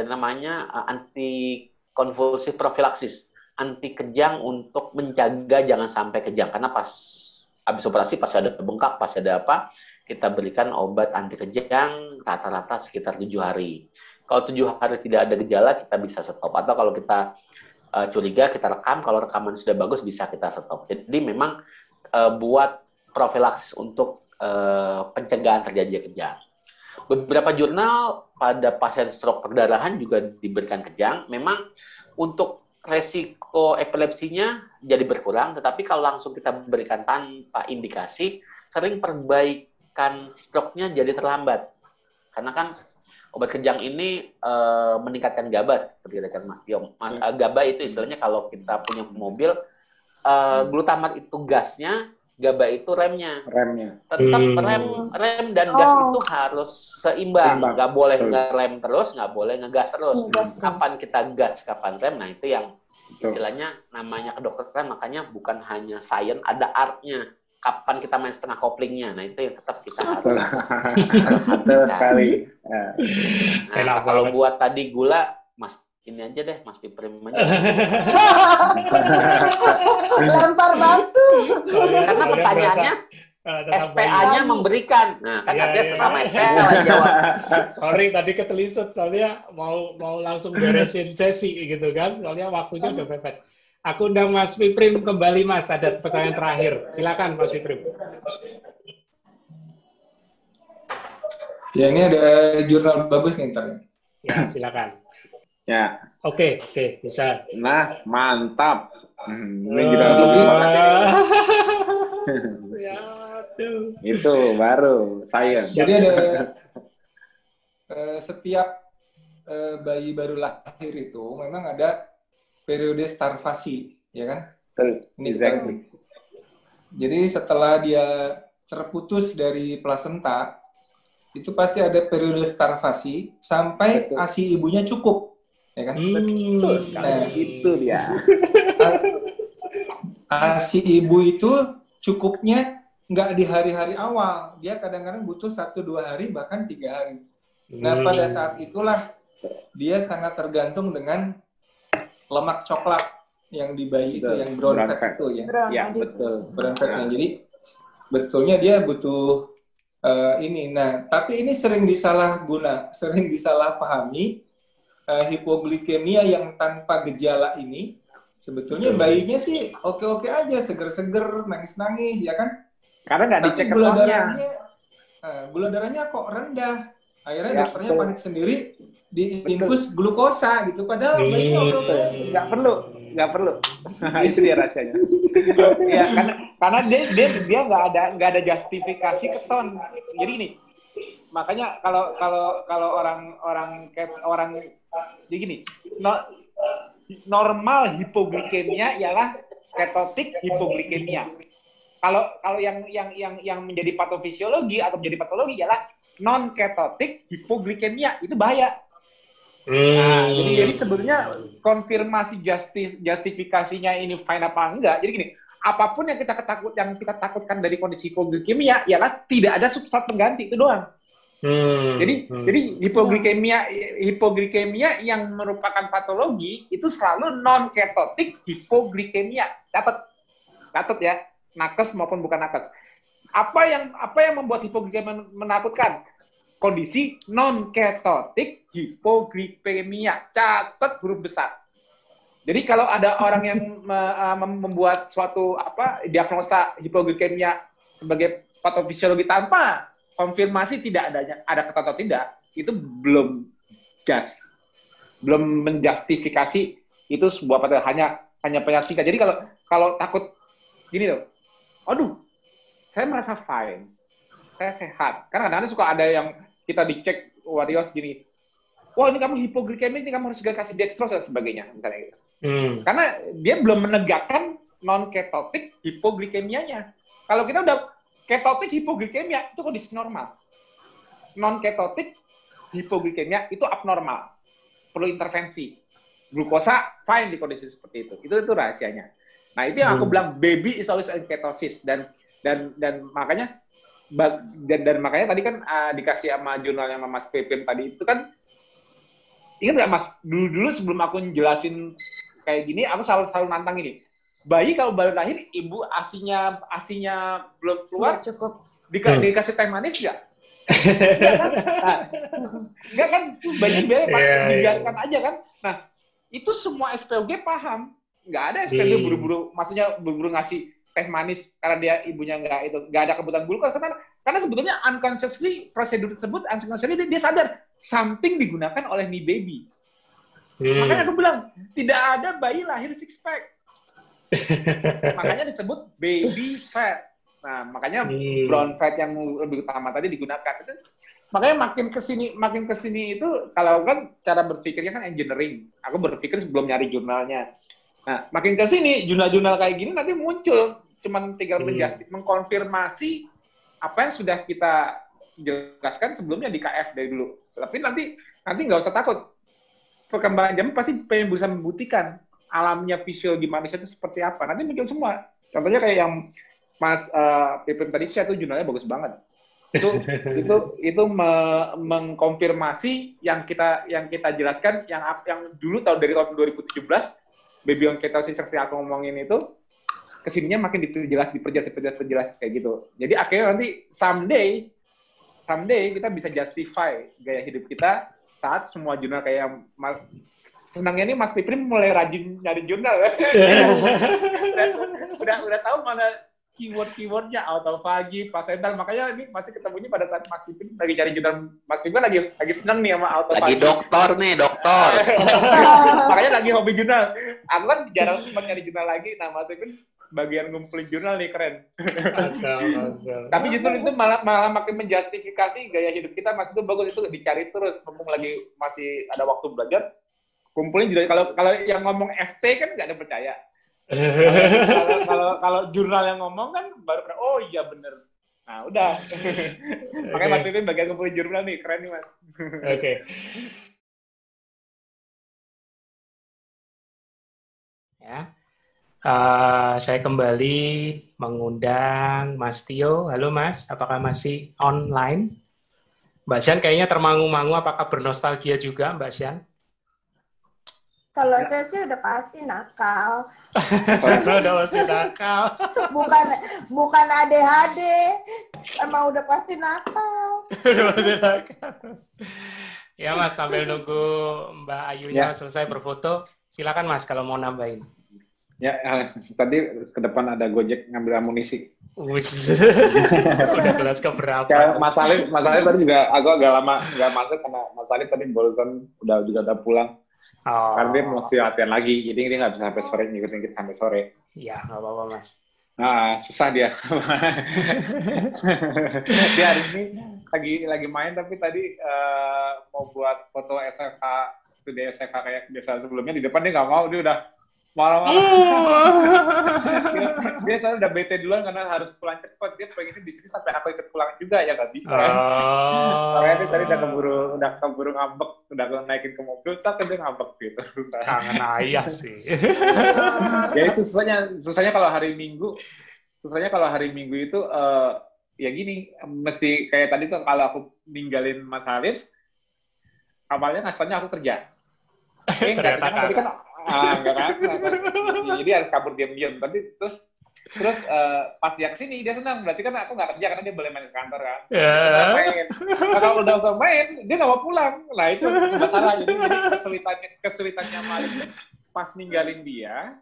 namanya anti konvulsif profilaksis. Anti kejang untuk mencegah jangan sampai kejang. Karena pas habis operasi pasti ada bengkak, pasti ada apa, kita berikan obat anti kejang rata-rata sekitar 7 hari. Kalau 7 hari tidak ada gejala, kita bisa stop. Atau kalau kita curiga, kita rekam. Kalau rekaman sudah bagus, bisa kita stop. Jadi memang buat profilaksis untuk pencegahan terjadi kejang. Beberapa jurnal pada pasien stroke perdarahan juga diberikan kejang. Memang untuk resiko epilepsinya jadi berkurang, tetapi kalau langsung kita berikan tanpa indikasi, sering perbaikan stroke-nya jadi terlambat. Karena kan obat kejang ini meningkatkan GABA, seperti katakan Mas Tio. GABA itu istilahnya kalau kita punya mobil, glutamat itu gasnya, GABA itu remnya. Tetap rem dan gas itu harus seimbang. Nggak boleh ngerem terus, nggak boleh ngegas terus. Kapan kita gas, kapan rem, nah itu yang istilahnya namanya kedokteran, makanya bukan hanya sains, ada art-nya. Kapan kita main setengah koplingnya, nah itu yang tetap kita harus sekali. Nah, kalau buat tadi gula, Mas ini aja deh, Mas Piprim aja. Lempar batu. Karena pertanyaannya SPA-nya memberikan. Nah, kan artinya sesama SPA lah jawab. Sorry, tadi ketelisut, soalnya mau langsung beresin sesi gitu kan, soalnya waktunya udah mepet. Aku undang Mas Piprim kembali, Mas. Ada pertanyaan terakhir. Silakan, Mas Piprim. Ya, ini ada jurnal bagus nih ntar. Ya, silakan. Ya. Oke, bisa. Nah, mantap. Ini Ya, tuh. Itu baru science. Jadi ada setiap bayi baru lahir itu memang ada periode starvasi, ya kan? Ini exactly. Jadi setelah dia terputus dari plasenta, itu pasti ada periode starvasi sampai ASI ibunya cukup, ya kan? Betul. Nah, itu dia. ASI ibu itu cukupnya nggak di hari-hari awal, dia kadang-kadang butuh 1-2 hari bahkan 3 hari. Nah, pada saat itulah dia sangat tergantung dengan lemak coklat yang di bayi itu, yang brown fat itu ya. Ya, betul. Brown fat. Jadi sebetulnya dia butuh ini. Nah, tapi ini sering disalahpahami. Hipoglikemia yang tanpa gejala ini sebetulnya bayinya sih oke-oke aja, seger-seger, nangis-nangis, ya kan? Karena nggak dicek gula darahnya kok rendah. Akhirnya dokternya panik sendiri, diinfus glukosa gitu. Padahal bayinya oke-oke. Nggak perlu. Itu dia rasanya. Ya, karena dia nggak ada justifikasi keton. Jadi ini, makanya kalau orang jadi gini, normal hipoglikemia ialah ketotik hipoglikemia. Kalau yang menjadi patofisiologi atau menjadi patologi ialah non ketotik hipoglikemia, itu bahaya. Nah, jadi sebetulnya konfirmasi justifikasinya ini fine apa enggak. Jadi gini, apapun yang kita takutkan dari kondisi hipoglikemia ialah tidak ada substrat pengganti, itu doang. Jadi hipoglikemia yang merupakan patologi itu selalu non ketotik hipoglikemia. Catat ya, nakes maupun bukan nakes. Apa yang membuat hipoglikemia menakutkan? Kondisi non ketotik hipoglikemia. Catat huruf besar. Jadi kalau ada orang yang membuat suatu diagnosa hipoglikemia sebagai patofisiologi tanpa konfirmasi tidak ada kata atau tidak, itu belum menjustifikasi itu sebuah patologi, hanya penyaksikan. Jadi kalau takut gini loh, aduh, saya merasa fine, saya sehat. Karena kadang-kadang suka ada yang kita dicek warriors gini, wah ini kamu hipoglikemik, ini kamu harus segera kasih dextrose dan sebagainya, misalnya gitu. Karena dia belum menegakkan non ketotik hipoglikemianya. Kalau kita udah ketotik hipoglikemia itu kondisi normal. Non ketotik hipoglikemia itu abnormal, perlu intervensi. Glukosa fine di kondisi seperti itu. Itu rahasianya. Nah, itu yang aku bilang, baby is always in ketosis, dan makanya tadi kan dikasih sama jurnalnya sama Mas Pipim tadi itu kan, ingat nggak Mas, dulu sebelum aku jelasin kayak gini, aku selalu nantang ini. Bayi kalau baru lahir, ibu asinya belum keluar, ya, cukup dikasih teh manis nggak? Nggak kan? Bayi dibiarkan aja kan? Nah, itu semua SPOG paham. Nggak ada SPOG buru-buru, maksudnya buru-buru ngasih teh manis karena dia ibunya nggak ada kebutuhan glukosa, karena sebetulnya unconsciously prosedur tersebut unconsciously dia sadar something digunakan oleh nih baby. Makanya aku bilang tidak ada bayi lahir six pack. Makanya disebut baby fat. Nah, makanya brown fat yang lebih utama tadi digunakan. Makanya makin kesini itu, kalau kan cara berpikirnya kan engineering. Aku berpikir sebelum nyari jurnalnya. Nah, makin kesini jurnal-jurnal kayak gini nanti muncul, cuman tinggal mengkonfirmasi apa yang sudah kita jelaskan sebelumnya di KF dari dulu. Tapi nanti nggak usah takut. Perkembangan zaman pasti pengen bisa membuktikan alamnya fisiologi manusia itu seperti apa. Nanti muncul semua. Contohnya kayak yang Mas Pipim tadi share, itu jurnalnya bagus banget. Itu mengkonfirmasi yang kita jelaskan, yang dulu dari tahun 2017 baby on ketosis yang aku ngomongin itu kesininya makin diperjelas kayak gitu. Jadi akhirnya nanti someday kita bisa justify gaya hidup kita saat semua jurnal kayak senangnya nih Mas Piprim mulai rajin nyari jurnal ya. udah tahu mana keyword-keywordnya, autophagy, placental, makanya ini masih ketemunya pada saat Mas Piprim lagi cari jurnal. Mas Piprim lagi seneng nih sama autophagy. Lagi dokter. Makanya lagi hobi jurnal. Aku kan jarang sempat nyari jurnal lagi, nah Mas Piprim bagian ngumpulin jurnal nih, keren. Tapi justru itu malah makin menjustifikasi gaya hidup kita, Mas, itu bagus, itu dicari terus, mumpung lagi masih ada waktu belajar, kumpulin jurnal. Kalau yang ngomong ST kan nggak ada percaya. Kalau jurnal yang ngomong kan baru oh iya bener. Nah udah. Makanya Mas Piprim bagian ngumpulin jurnal nih, keren nih Mas. Oke. Ya. Saya kembali mengundang Mas Tio. Halo Mas, apakah masih online? Mbak Sian kayaknya termangu-mangu, apakah bernostalgia juga Mbak Sian? Kalau saya sih udah pasti nakal. Udah pasti nakal. Bukan ADHD, emang udah pasti nakal. Udah pasti nakal. Ya Mas, sambil nunggu Mbak Ayunya selesai berfoto, silakan Mas kalau mau nambahin. Ya, tadi ke depan ada Gojek ngambil amunisi. Udah kelas keberapa? Mas Alif tadi juga agak lama nggak masuk karena Mas Alif tadi barusan udah pulang. Karena dia mesti latihan lagi, jadi dia nggak bisa sampai sore, ngikutin kita sampai sore. Iya, nggak apa-apa Mas. Nah, susah dia. Dia hari ini lagi main, tapi tadi mau buat foto SFH, studi SFH kayak biasa sebelumnya, di depan dia nggak mau, dia udah malam-malam. Dia selalu udah bete duluan karena harus pulang cepat. Dia pengennya di sini sampai aku ikut pulang juga, ya nggak bisa. Makanya dia tadi udah keburu ngambek, udah naikin ke mobil, tak dia ngambek gitu. Kangen ayah sih. Ya itu susahnya kalau hari Minggu. Susahnya kalau hari Minggu itu ya gini, mesti kayak tadi tuh kalau aku ninggalin Mas Alif, awalnya ngasihnya aku kerja. Ternyata tadi kan enggak. Jadi harus kabur diam-diam. Tapi terus pas dia kesini dia senang, berarti kan aku nggak kerja karena dia boleh main ke kantor kan. Main. Kalau udah usah main, dia nggak mau pulang. Nah itu masalah. Jadi kesulitannya Malik pas ninggalin dia,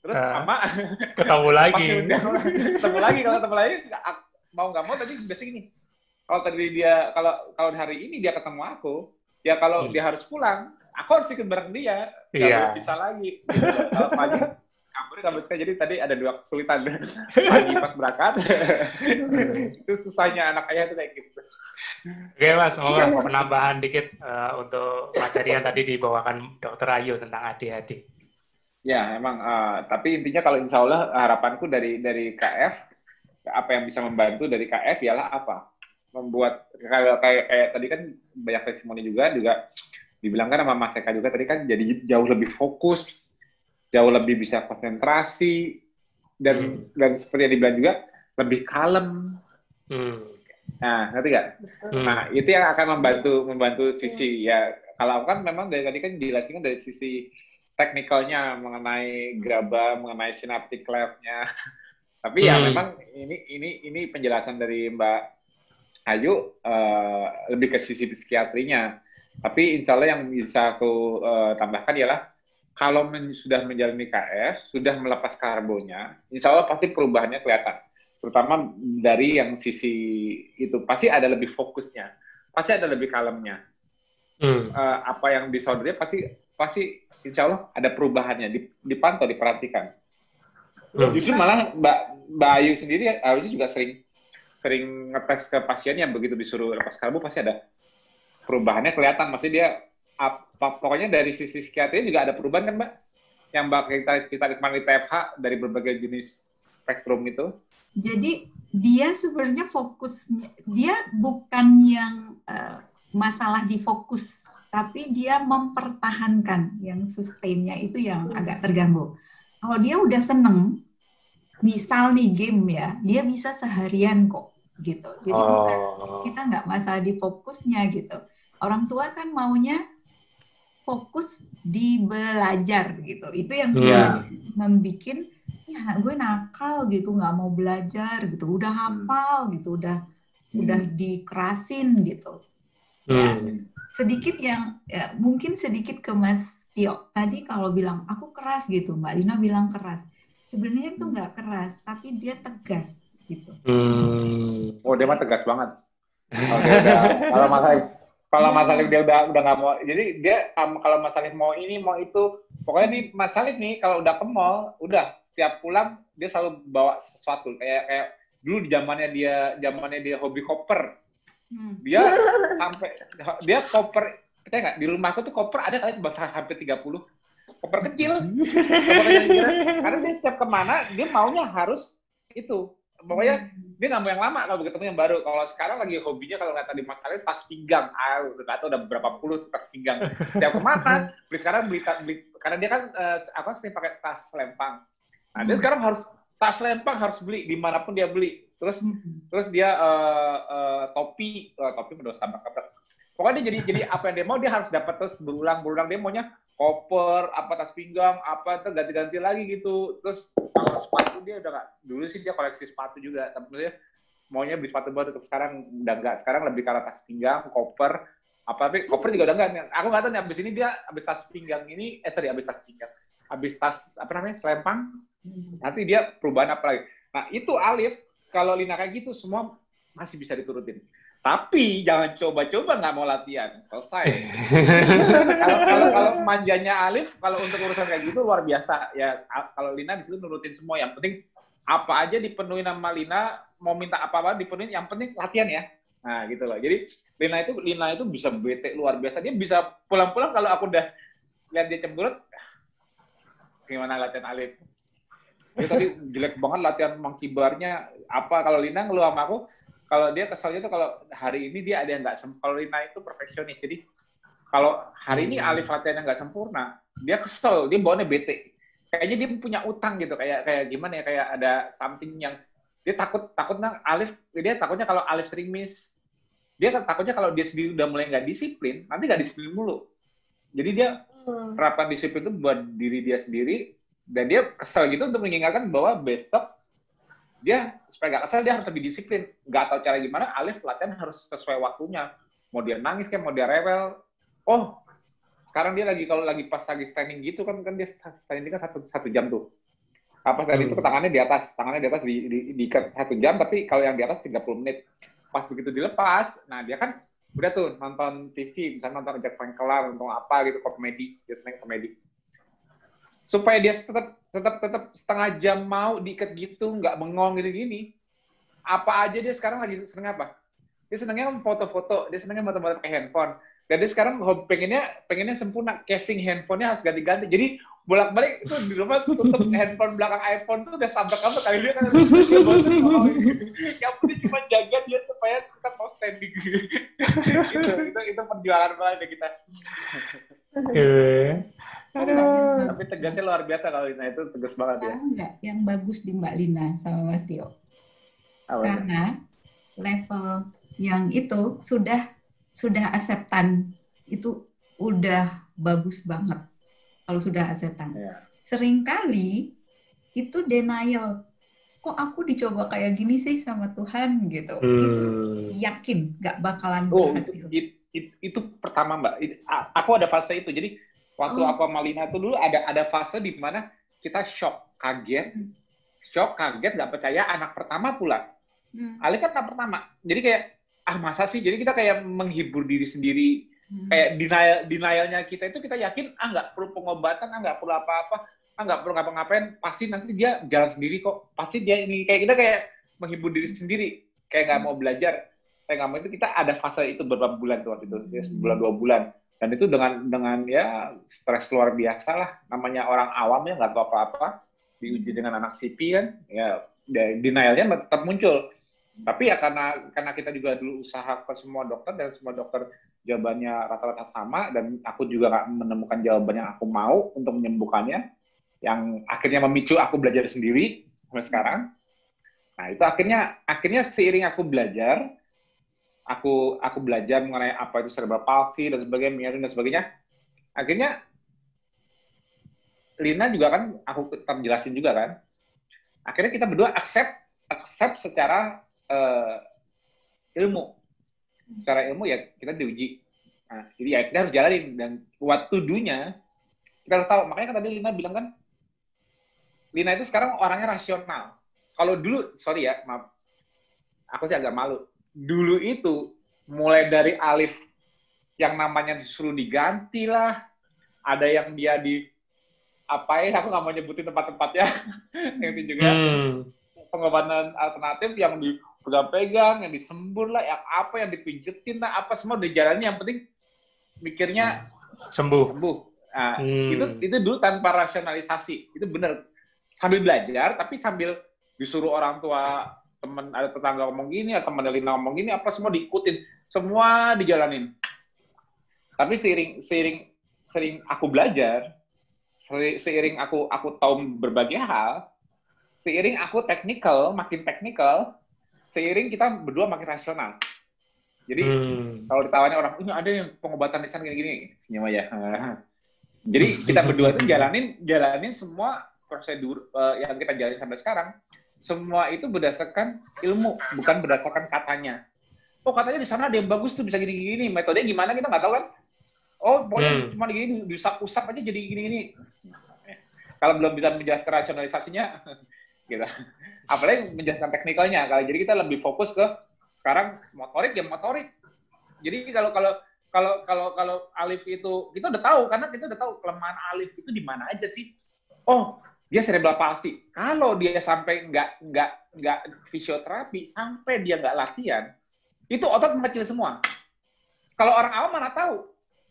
terus sama ketemu lagi. Kalau ketemu lagi mau nggak mau tadi biasa gini. Kalau hari ini dia ketemu aku, ya kalau dia harus pulang, aku harus ikut bareng dia, nggak bisa lagi. Pagi kabur sekali. Jadi tadi ada dua kesulitan. Pagi pas berangkat, itu susahnya anak ayah itu kayak gitu. Oke Mas, mau penambahan dikit untuk materi yang tadi dibawakan Dr. Ayu tentang ADHD. Ya, emang. Tapi intinya kalau insya Allah harapanku dari KF, apa yang bisa membantu dari KF ialah apa? Membuat kayak tadi kan banyak testimoni juga dibilang kan sama Mas Eka juga tadi kan jadi jauh lebih fokus, jauh lebih bisa konsentrasi dan seperti yang dibilang juga lebih kalem. Nah, ngerti nggak? Nah, itu yang akan membantu sisi ya. Kalau aku kan memang dari tadi kan jelasin dari sisi teknikalnya mengenai GRABA, mengenai synaptic cleft-nya. Tapi ya memang ini penjelasan dari Mbak Ayu lebih ke sisi psikiatrinya. Tapi insya Allah yang bisa aku tambahkan ialah kalau sudah menjalani KF, sudah melepas karbonya, insya Allah pasti perubahannya kelihatan. Terutama dari yang sisi itu, pasti ada lebih fokusnya, pasti ada lebih kalemnya. Apa yang disaudari pasti insya Allah ada perubahannya, dipantau, diperhatikan. Justru malah Mbak Ayu sendiri harusnya juga sering ngetes ke pasiennya, begitu disuruh lepas karbo pasti ada perubahannya kelihatan. Maksudnya dia pokoknya dari sisi psikiatri juga ada perubahan kan Mbak? Yang Mbak kita kemarin di TFH dari berbagai jenis spektrum itu. Jadi dia sebenarnya fokusnya, dia bukan yang masalah di fokus, tapi dia mempertahankan yang sustainnya itu yang agak terganggu. Kalau dia udah seneng, misal nih game ya, dia bisa seharian kok gitu. Jadi bukan kita nggak masalah di fokusnya gitu. Orang tua kan maunya fokus di belajar gitu. Itu yang membikin ya gue nakal gitu, nggak mau belajar gitu. Udah hafal gitu, udah dikerasin gitu. Ya, sedikit yang ya, mungkin sedikit ke Mas Tio, tadi kalau bilang aku keras gitu, Mbak Lina bilang keras. Sebenarnya itu nggak keras, tapi dia tegas gitu. Oh, dia mah tegas banget. Kalau Mas Alif dia udah nggak mau, jadi dia kalau Mas Alif mau ini mau itu, pokoknya nih Mas Alif nih kalau udah ke mall, udah setiap pulang dia selalu bawa sesuatu kayak dulu di zamannya dia hobi koper, dia sampai dia koper, percaya nggak di rumahku tuh koper ada kali hampir 30 koper kecil, karena dia setiap kemana dia maunya harus itu. Pokoknya dia nggak mau yang lama kalau ketemu yang baru. Kalau sekarang lagi hobinya kalau nggak tadi Mas Alif tas pinggang, udah tahu udah berapa puluh tas pinggang. Tiap kemana beli karena dia kan sering pakai tas lempang. Nah dia sekarang harus tas lempang harus beli dimanapun dia beli. Terus dia topi mendosa banget. Pokoknya dia jadi apa yang dia mau dia harus dapat terus berulang dia maunya koper, tas pinggang, ganti-ganti lagi gitu. Terus kalau sepatu dia udah nggak, dulu sih dia koleksi sepatu juga, tapi maksudnya maunya beli sepatu baru, tapi sekarang udah nggak, sekarang lebih ke tas pinggang, koper, tapi koper juga udah nggak. Aku nggak tahu nih, abis ini dia abis tas pinggang ini, abis tas selempang, nanti dia perubahan apa lagi. Nah itu Alif, kalau Lina kayak gitu semua masih bisa diturutin. Tapi jangan coba-coba nggak mau latihan, selesai. Kalau manjanya Alif, kalau untuk urusan kayak gitu luar biasa. Ya kalau Lina di situ nurutin semua. Yang penting apa aja dipenuhi sama Lina, mau minta apa-apa dipenuhin. Yang penting latihan ya. Nah gitu loh. Jadi Lina itu bisa bete luar biasa. Dia bisa pulang-pulang kalau aku udah lihat dia cemberut, gimana latihan Alif? Dia tadi jelek banget latihan mengkibarnya. Apa kalau Lina ngeluh sama aku? Kalau dia keselnya tuh kalau hari ini dia ada yang nggak sempurna. Kalau Lina itu perfeksionis, jadi kalau hari ini Alif latihannya nggak sempurna, dia kesel, dia bawaannya bete. Kayaknya dia punya utang gitu, kayak gimana ya, kayak ada something yang dia takutnya kalau Alif sering miss, dia takutnya kalau dia sendiri udah mulai nggak disiplin, nanti nggak disiplin mulu. Jadi dia terapkan disiplin itu buat diri dia sendiri, dan dia kesel gitu untuk mengingatkan bahwa besok dia supaya nggak kesal dia harus lebih disiplin. Nggak tahu cara gimana, Alif latihan harus sesuai waktunya. Mau dia nangis kayak mau dia rewel. Oh, sekarang dia kalau lagi standing gitu kan dia standing kan satu jam tuh. Pas standing itu tangannya di atas diikat 1 jam, tapi kalau yang di atas 30 menit. Pas begitu dilepas, nah dia kan udah tuh nonton TV, misalnya nonton Jack Pengkelar, nonton apa gitu, dia seneng komedi. Supaya dia tetap setengah jam mau diikat gitu, nggak bengong gitu-gini. Apa aja dia sekarang lagi seneng apa? Dia senengnya foto-foto, dia senengnya foto-foto pakai handphone. Dan dia sekarang pengennya sempurna, casing handphonenya harus ganti-ganti. Jadi bolak-balik itu di rumah tutup handphone belakang iPhone tuh udah sabrak-sabrak kali dia kan. Yang penting cuma jaga dia supaya tetap mau standing. itu perjuangan banget kita. Tapi tegasnya luar biasa kalau Lina itu tegas banget ya. Enggak, yang bagus di Mbak Lina sama Mas Tio. Karena level yang itu sudah akseptan, itu udah bagus banget kalau sudah akseptan. Yeah. Seringkali itu denial. Kok aku dicoba kayak gini sih sama Tuhan gitu. Itu yakin nggak bakalan berhasil. Itu pertama Mbak. Aku ada fase itu. Jadi waktu aku sama Lina itu dulu ada fase di mana kita shock, kaget, nggak percaya, anak pertama pula. Alif kan anak pertama. Jadi kayak, masa sih? Jadi kita kayak menghibur diri sendiri. Kayak denialnya kita itu kita yakin, nggak perlu pengobatan, nggak perlu apa-apa, nggak perlu ngapa-ngapain, pasti nanti dia jalan sendiri kok. Pasti dia ini, kayak kita kayak menghibur diri sendiri. Kayak nggak mau belajar. Kayak nggak mau itu, kita ada fase itu beberapa bulan tuh waktu itu. Ya, 1-2 bulan. Dan itu dengan ya stres luar biasa lah. Namanya orang awam ya nggak tahu apa-apa, diuji dengan anak CP kan, ya denialnya tetap muncul. Tapi ya karena kita juga dulu usaha ke semua dokter, dan semua dokter jawabannya rata-rata sama, dan aku juga nggak menemukan jawaban yang aku mau untuk menyembuhkannya, yang akhirnya memicu aku belajar sendiri sampai sekarang. Nah itu akhirnya seiring aku belajar, aku belajar mengenai apa itu cerebral palsy dan sebagainya, akhirnya Lina juga kan aku tetap jelasin juga kan, akhirnya kita berdua accept secara ilmu, secara ilmu ya kita diuji. Nah, jadi ya kita harus jalanin, dan what to do-nya Kita harus tahu. Makanya kan tadi Lina bilang kan, Lina itu sekarang orangnya rasional. Kalau dulu, sorry ya, maaf, aku sih agak malu. Dulu itu, mulai dari Alif yang namanya disuruh diganti lah, ada yang dia apain, aku nggak mau nyebutin tempat-tempatnya, yang itu juga pengobatan alternatif yang dipegang-pegang, yang disembur lah, yang apa, yang dipijetin lah, apa semua dijalani, yang penting mikirnya sembuh. Nah, itu dulu tanpa rasionalisasi, itu bener. Sambil belajar, tapi sambil disuruh orang tua, teman ada tetangga ngomong gini, atau teman Lina ngomong gini, apa semua diikutin, semua dijalanin. Tapi sering aku belajar, seiring aku tahu berbagai hal, seiring aku makin teknikal, seiring kita berdua makin rasional. Jadi kalau ditawanya orang, ini ada yang pengobatan lisan gini-gini, senyum aja. Jadi kita berdua itu jalanin semua prosedur yang kita jalani sampai sekarang, semua itu berdasarkan ilmu, bukan berdasarkan katanya. Oh katanya di sana ada yang bagus tuh bisa gini-gini, metodenya gimana kita nggak tahu kan? Oh pokoknya cuma gini, diusap-usap aja jadi gini-gini. Kalau belum bisa menjelaskan rasionalisasinya, gitu. Apalagi menjelaskan teknikalnya. Jadi kita lebih fokus ke sekarang motorik ya motorik. Jadi kalau Alif itu kita udah tahu, karena kita udah tahu kelemahan Alif itu di mana aja sih. Oh dia cerebral palsy. Kalau dia sampai nggak fisioterapi, sampai dia nggak latihan, itu otot mengecil semua. Kalau orang awam mana tahu?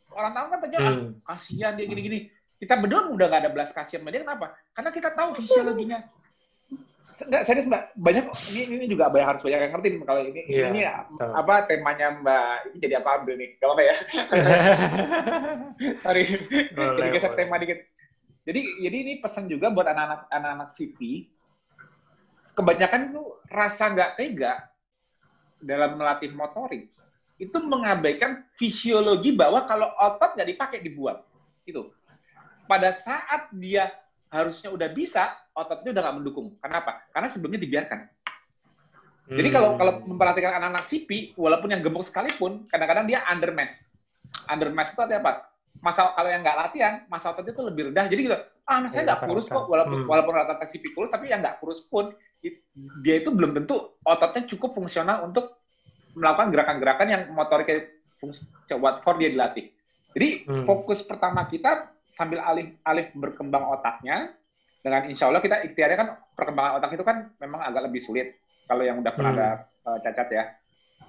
Orang tahu kan ternyata kasihan dia gini-gini. Kita berdua udah nggak ada belas kasihan sama dia, kenapa? Karena kita tahu fisiologinya. Enggak, serius Mbak, banyak ini juga harus banyak yang ngerti kalau ini apa temanya Mbak, ini jadi apa ambil nih, gak apa-apa ya. Sorry, jadi geser tema dikit. Jadi ini pesan juga buat anak-anak CP, kebanyakan itu rasa nggak tega dalam melatih motorik, itu mengabaikan fisiologi bahwa kalau otot nggak dipakai dibuang. Itu. Pada saat dia harusnya udah bisa, ototnya udah nggak mendukung. Kenapa? Karena sebelumnya dibiarkan. Jadi kalau memperhatikan anak-anak CP, walaupun yang gemuk sekalipun, kadang-kadang dia under mass. Under mass itu artinya apa? Kalau yang nggak latihan, massa otot itu lebih rendah. Jadi gitu, anak saya nggak kurus kok, walaupun rata-rata CP kurus, tapi yang nggak kurus pun, dia itu belum tentu ototnya cukup fungsional untuk melakukan gerakan-gerakan yang motoriknya buat core dia dilatih. Jadi fokus pertama kita sambil alih berkembang otaknya, dengan insya Allah kita ikhtiarnya kan perkembangan otak itu kan memang agak lebih sulit kalau yang udah pernah ada cacat ya.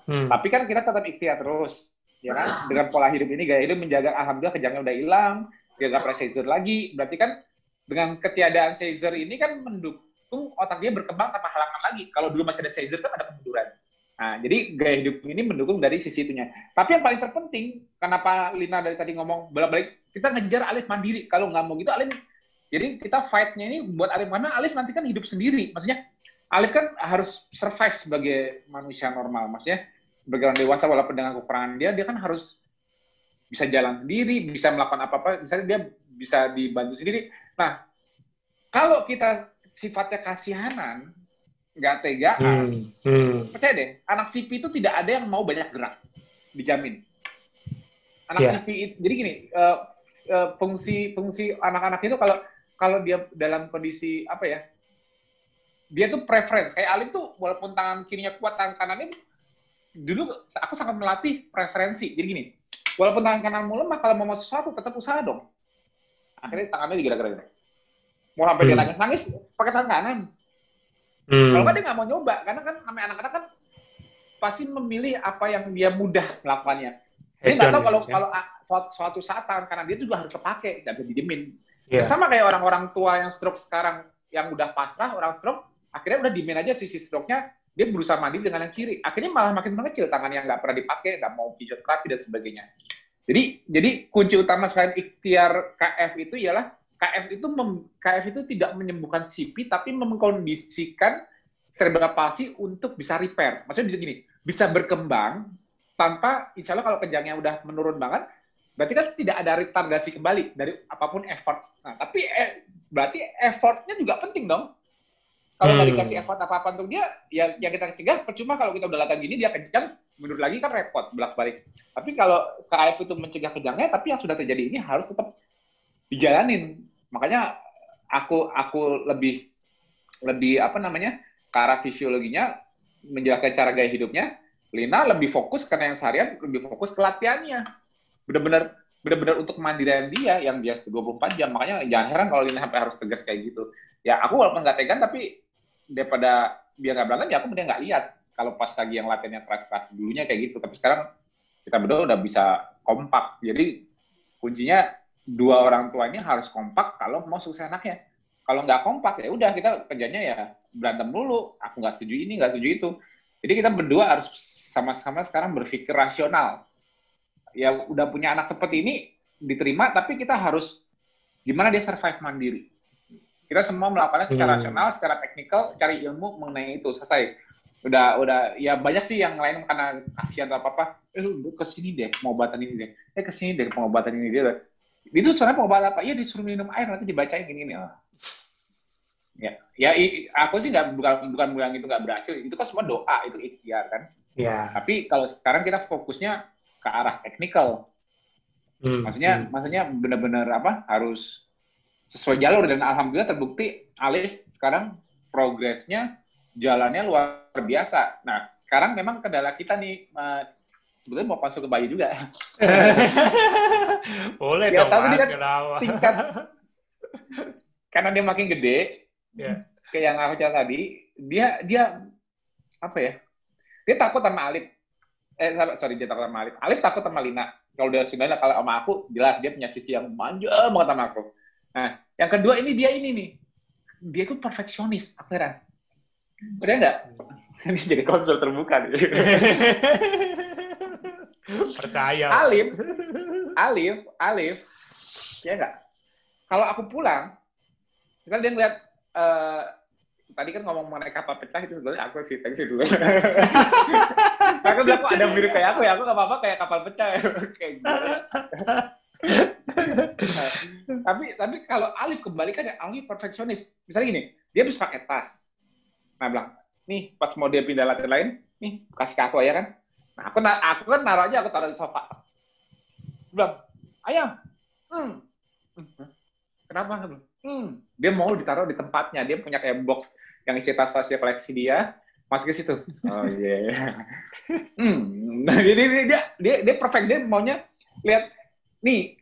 Tapi kan kita tetap ikhtiar terus, ya kan? Dengan pola hidup ini, gaya hidup menjaga, alhamdulillah kejangnya udah hilang, dia nggak pernah seizure lagi. Berarti kan dengan ketiadaan seizure ini kan mendukung otak dia berkembang tanpa halangan lagi. Kalau dulu masih ada seizure kan ada kemunduran. Nah, jadi gaya hidup ini mendukung dari sisi itunya. Tapi yang paling terpenting, kenapa Lina dari tadi ngomong balik-balik, kita ngejar Alif mandiri. Kalau nggak mau gitu, Alif, jadi kita fight-nya ini buat Alif, karena Alif nanti kan hidup sendiri. Maksudnya, Alif kan harus survive sebagai manusia normal. Maksudnya, sebagai orang dewasa, walaupun dengan kekurangan dia kan harus bisa jalan sendiri, bisa melakukan apa-apa, misalnya dia bisa dibantu sendiri. Nah, kalau kita sifatnya kasihanan, nggak tegaan, percaya deh, anak CP itu tidak ada yang mau banyak gerak, dijamin. Anak CP, jadi gini, fungsi anak-anak itu kalau dia dalam kondisi apa ya, dia tuh preference. Kayak Alif tuh walaupun tangan kirinya kuat, tangan kanannya dulu aku sangat melatih preferensi. Jadi gini, walaupun tangan kananmu lemah, kalau mau sesuatu tetap usaha dong. Akhirnya tangannya digerak-gerak. Mau sampai dia nangis pakai tangan kanan. Kalau nggak dia nggak mau nyoba, karena kan namanya anak-anak kan pasti memilih apa yang dia mudah melakukannya. Dia nggak tahu kalau suatu saat tangan kanan dia juga harus kepake, nggak bisa didiemin. Sama kayak orang-orang tua yang stroke sekarang, yang udah pasrah, orang stroke, akhirnya udah diemin aja sisi stroke-nya, dia berusaha mandiri dengan yang kiri. Akhirnya malah makin mengecil, tangan yang nggak pernah dipakai, nggak mau fisioterapi dan sebagainya. Jadi kunci utama selain ikhtiar KF itu ialah KF itu tidak menyembuhkan CP, tapi mengkondisikan cerebral palsy untuk bisa repair. Maksudnya bisa gini, bisa berkembang tanpa, insya Allah kalau kejangnya udah menurun banget, berarti kan tidak ada retardasi kembali dari apapun effort. Nah, tapi berarti effortnya juga penting dong. Kalau nggak dikasih effort apa-apa untuk dia, ya yang kita cegah, percuma kalau kita udah latihan gini, dia kejang, mundur lagi kan repot, bolak-balik. Tapi kalau KF itu mencegah kejangnya, tapi yang sudah terjadi ini harus tetap dijalanin. Makanya aku lebih apa namanya, ke arah fisiologinya, menjelaskan cara gaya hidupnya. Lina lebih fokus karena yang seharian lebih fokus ke latihannya. Benar-benar untuk kemandirian dia yang biasa 24 jam. Makanya jangan heran kalau Lina sampai harus tegas kayak gitu. Ya aku walaupun nggak tegan, tapi daripada dia nggak berantem, ya aku mending nggak lihat. Kalau pas lagi yang latihannya keras-keras dulunya kayak gitu. Tapi sekarang kita berdua udah bisa kompak. Jadi kuncinya dua orang tua ini harus kompak kalau mau sukses anaknya. Kalau nggak kompak, ya udah kita kerjanya ya berantem dulu. Aku nggak setuju ini, nggak setuju itu. Jadi kita berdua harus sama-sama sekarang berpikir rasional. Ya udah punya anak seperti ini, diterima, tapi kita harus gimana dia survive mandiri. Kita semua melakukannya secara rasional, secara teknikal, cari ilmu mengenai itu, selesai. Udah ya banyak sih yang lain karena kasihan atau apa, lu kesini deh pengobatan ini deh, kesini deh pengobatan ini deh. Itu sebenarnya pengobatan apa? Ya disuruh minum air, nanti dibacain gini. Ya aku sih bukan bilang itu nggak berhasil, itu kan semua doa, itu ikhtiar kan. Ya. Tapi kalau sekarang kita fokusnya ke arah teknikal, maksudnya benar-benar apa, harus sesuai jalur, dan alhamdulillah terbukti Alif sekarang progresnya jalannya luar biasa. Nah sekarang memang kendala kita nih, sebetulnya mau konsul ke Bayu juga. Boleh ya, dong Mas, tingkat karena dia makin gede. Kayak yang aku cerita tadi, dia apa ya? Dia takut sama Alif. Dia takut sama Alif. Alif takut sama Lina. Kalau dia sudah, kalau sama aku jelas dia punya sisi yang manja banget sama aku. Nah, yang kedua ini dia nih. Dia tuh perfeksionis, apa heran? Udah enggak? Ini jadi konsul terbuka nih. Percaya. Alif. Ya enggak? Kalau aku pulang, misalnya dia ngeliat tadi kan ngomong mengenai kapal pecah, itu sebenarnya aku sih dulu. Aku ada mirip kayak aku ya, aku nggak apa-apa kayak kapal pecah ya. Kayak gitu. Tapi kalau Alif kebalikannya, Alif perfeksionis. Misalnya gini, dia bisa pakai tas. Nah bilang, nih pas mau dia pindah latihan lain, nih kasih ke aku ya kan. Nah aku kan naruh aja, aku taruh di sofa. Bilang, ayah, kenapa? Dia mau ditaruh di tempatnya. Dia punya kayak box yang isi tas-tasnya koleksi dia, masuk ke situ. Oh iya. Nah, dia perfect. Dia maunya lihat nih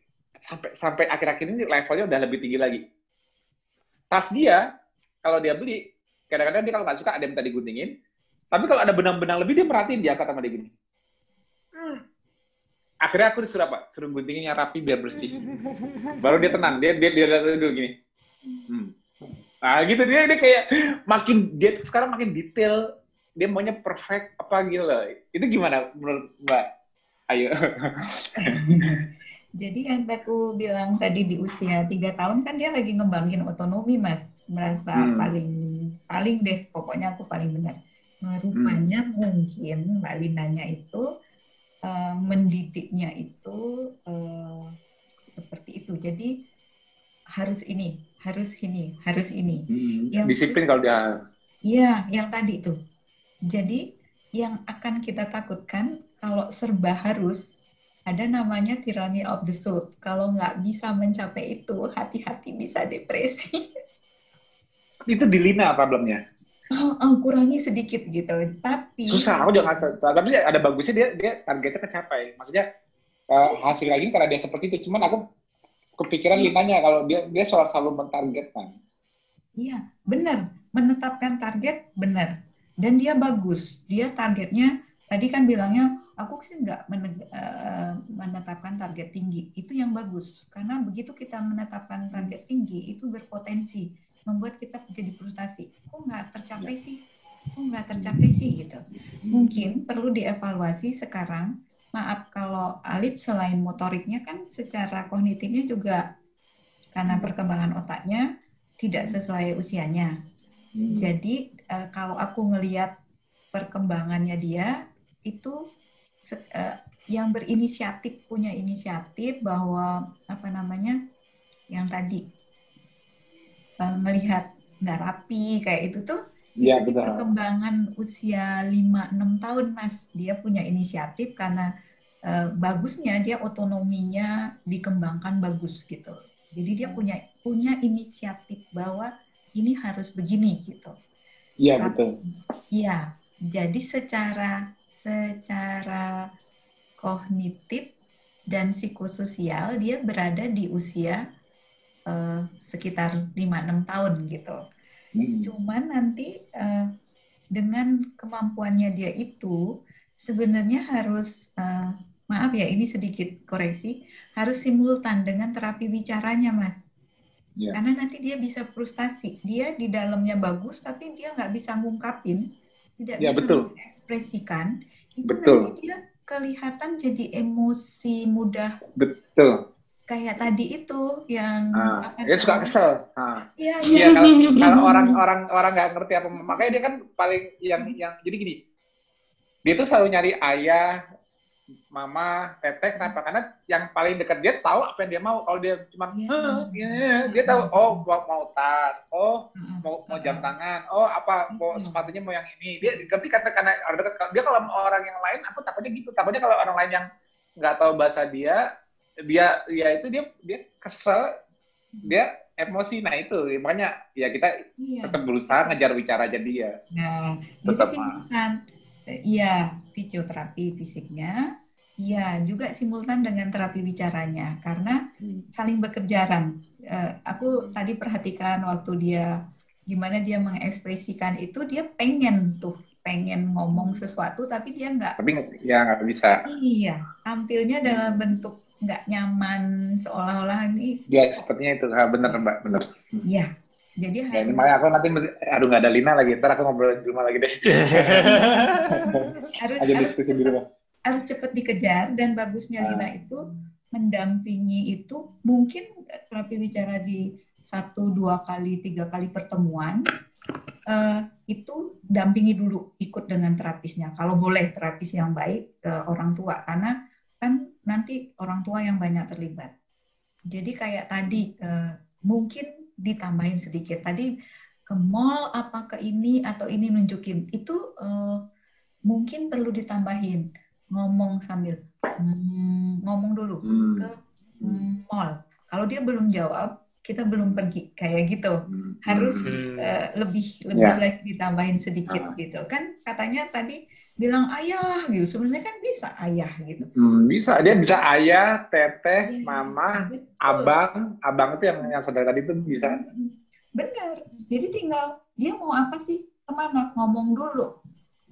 sampai akhir-akhir ini levelnya udah lebih tinggi lagi. Tas dia kalau dia beli, kadang-kadang dia kalau nggak suka ada yang minta diguntingin. Tapi kalau ada benang-benang lebih, dia merhatiin, dia angkat sama dia gini. Akhirnya aku disuruh apa? Suruh guntingin yang rapi biar bersih. Baru dia tenang. Dia dulu gini. Nah gitu, dia kayak dia tuh sekarang makin detail. Dia maunya perfect apa gitu loh. Itu gimana menurut Mbak Ayu? Jadi yang aku bilang tadi, di usia 3 tahun kan dia lagi ngembangin otonomi, Mas. Merasa paling deh, pokoknya aku paling benar. Rupanya mungkin Mbak Linanya itu mendidiknya itu seperti itu. Jadi harus ini. Yang disiplin kalau dia. Iya, yang tadi itu. Jadi yang akan kita takutkan kalau serba harus, ada namanya tyranny of the soul. Kalau nggak bisa mencapai itu, hati-hati bisa depresi. Itu di Lina problemnya. Kurangi sedikit gitu, tapi susah. Aku jangan, tapi ada bagusnya, dia targetnya tercapai. Maksudnya hasil lagi karena dia seperti itu. Cuman aku kepikiran Linanya kalau dia selalu mentargetkan. Iya, benar. Menetapkan target benar. Dan dia bagus. Dia targetnya tadi kan bilangnya, aku sih nggak menetapkan target tinggi. Itu yang bagus. Karena begitu kita menetapkan target tinggi, itu berpotensi membuat kita jadi frustasi. Kok nggak tercapai sih gitu. Mungkin perlu dievaluasi sekarang. Maaf kalau Alif selain motoriknya kan secara kognitifnya juga karena perkembangan otaknya tidak sesuai usianya. Jadi kalau aku ngelihat perkembangannya dia itu yang berinisiatif, punya inisiatif bahwa yang tadi melihat nggak rapi kayak itu tuh, ya, itu di perkembangan usia 5-6 tahun, Mas. Dia punya inisiatif karena bagusnya dia otonominya dikembangkan bagus gitu. Jadi dia punya inisiatif bahwa ini harus begini gitu. Iya, betul. Iya, jadi secara kognitif dan psikososial dia berada di usia sekitar 5-6 tahun gitu. Cuman nanti dengan kemampuannya dia itu sebenarnya harus maaf ya, ini sedikit koreksi, harus simultan dengan terapi bicaranya, Mas. Yeah. Karena nanti dia bisa frustasi. Dia di dalamnya bagus, tapi dia nggak bisa ngungkapin, tidak bisa mengekspresikan. Itu nanti dia kelihatan jadi emosi mudah. Betul. Kayak tadi itu yang dia suka kesel. Iya. Kalau orang nggak ngerti apa, makanya dia kan paling yang jadi gini. Dia tuh selalu nyari ayah, mama, teteh. Kenapa? Karena yang paling dekat dia tahu apa yang dia mau. Kalau dia cuma dia tahu, oh mau tas, oh mau jam tangan, oh apa mau sepatunya mau yang ini. Dia ngerti karena dia kalau orang yang lain, aku takutnya gitu. Takutnya kalau orang lain yang nggak tahu bahasa dia kesel, dia emosi. Nah itu makanya ya kita tetap berusaha ngejar bicara aja dia. Nah, jadi simultan. Iya, fisioterapi fisiknya, iya juga simultan dengan terapi bicaranya karena saling bekerjaran. Aku tadi perhatikan waktu dia gimana dia mengekspresikan itu, dia pengen ngomong sesuatu tapi dia nggak bisa. Iya, tampilnya dalam bentuk nggak nyaman, seolah-olah ini. Ya, sepertinya itu. Bener, Mbak, bener. Iya. Jadi ini makanya aku nanti, nggak ada Lina lagi, ntar aku ngobrol di rumah lagi deh. harus cepat dikejar, dan bagusnya Lina itu mendampingi itu, mungkin terapi bicara di 1, 2 kali, 3 kali pertemuan, itu dampingi dulu, ikut dengan terapisnya. Kalau boleh terapis yang baik orang tua, karena kan nanti orang tua yang banyak terlibat. Jadi kayak tadi mungkin ditambahin sedikit. Tadi ke mall apa ke ini atau ini nunjukin. Itu mungkin perlu ditambahin. Ngomong sambil ngomong dulu ke mall. Kalau dia belum jawab, kita belum pergi. Kayak gitu. Harus lebih lagi ditambahin sedikit gitu. Kan katanya tadi bilang ayah gitu. Sebenarnya kan bisa ayah gitu. Bisa. Dia bisa ayah, teteh, mama, betul. Abang itu yang saudara tadi itu bisa. Benar. Jadi tinggal dia mau apa sih? Kemana? Ngomong dulu.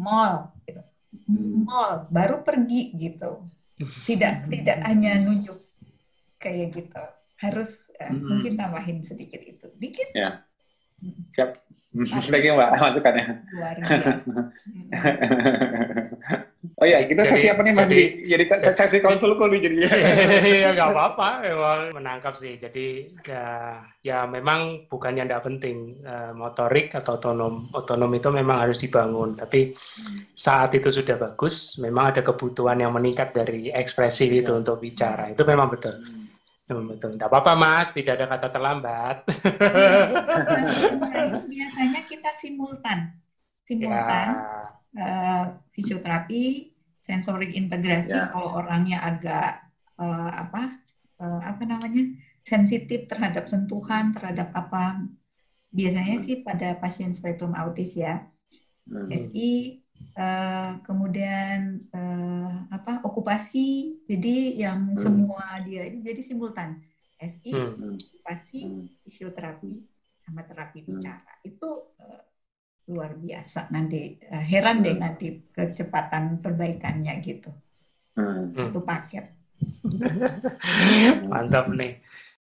Mall. Gitu. Mall. Baru pergi gitu. Tidak hanya nunjuk kayak gitu. Harus mungkin tambahin sedikit itu. Dikit. Ya. Siap. Lagi Mbak masukannya. Luar biasa. Oh iya, kita sesi apa nih Mas? Jadi sesi konsulku nih jadinya. Iya, nggak apa-apa. Emang menangkap sih. Jadi ya memang bukannya nggak penting. Motorik atau otonom itu memang harus dibangun. Tapi saat itu sudah bagus, memang ada kebutuhan yang meningkat dari ekspresi itu untuk bicara. Itu memang betul. Betul, tidak apa-apa Mas, tidak ada kata terlambat. Biasanya kita simultan, fisioterapi, sensorik integrasi. Kalau orangnya agak sensitif terhadap sentuhan, terhadap apa, biasanya sih pada pasien spektrum autis ya, SI. Kemudian okupasi, jadi yang semua dia ini jadi simultan, SI, okupasi, fisioterapi sama terapi bicara itu luar biasa. Nanti heran deh nanti kecepatan perbaikannya gitu. Satu paket. Mantap nih.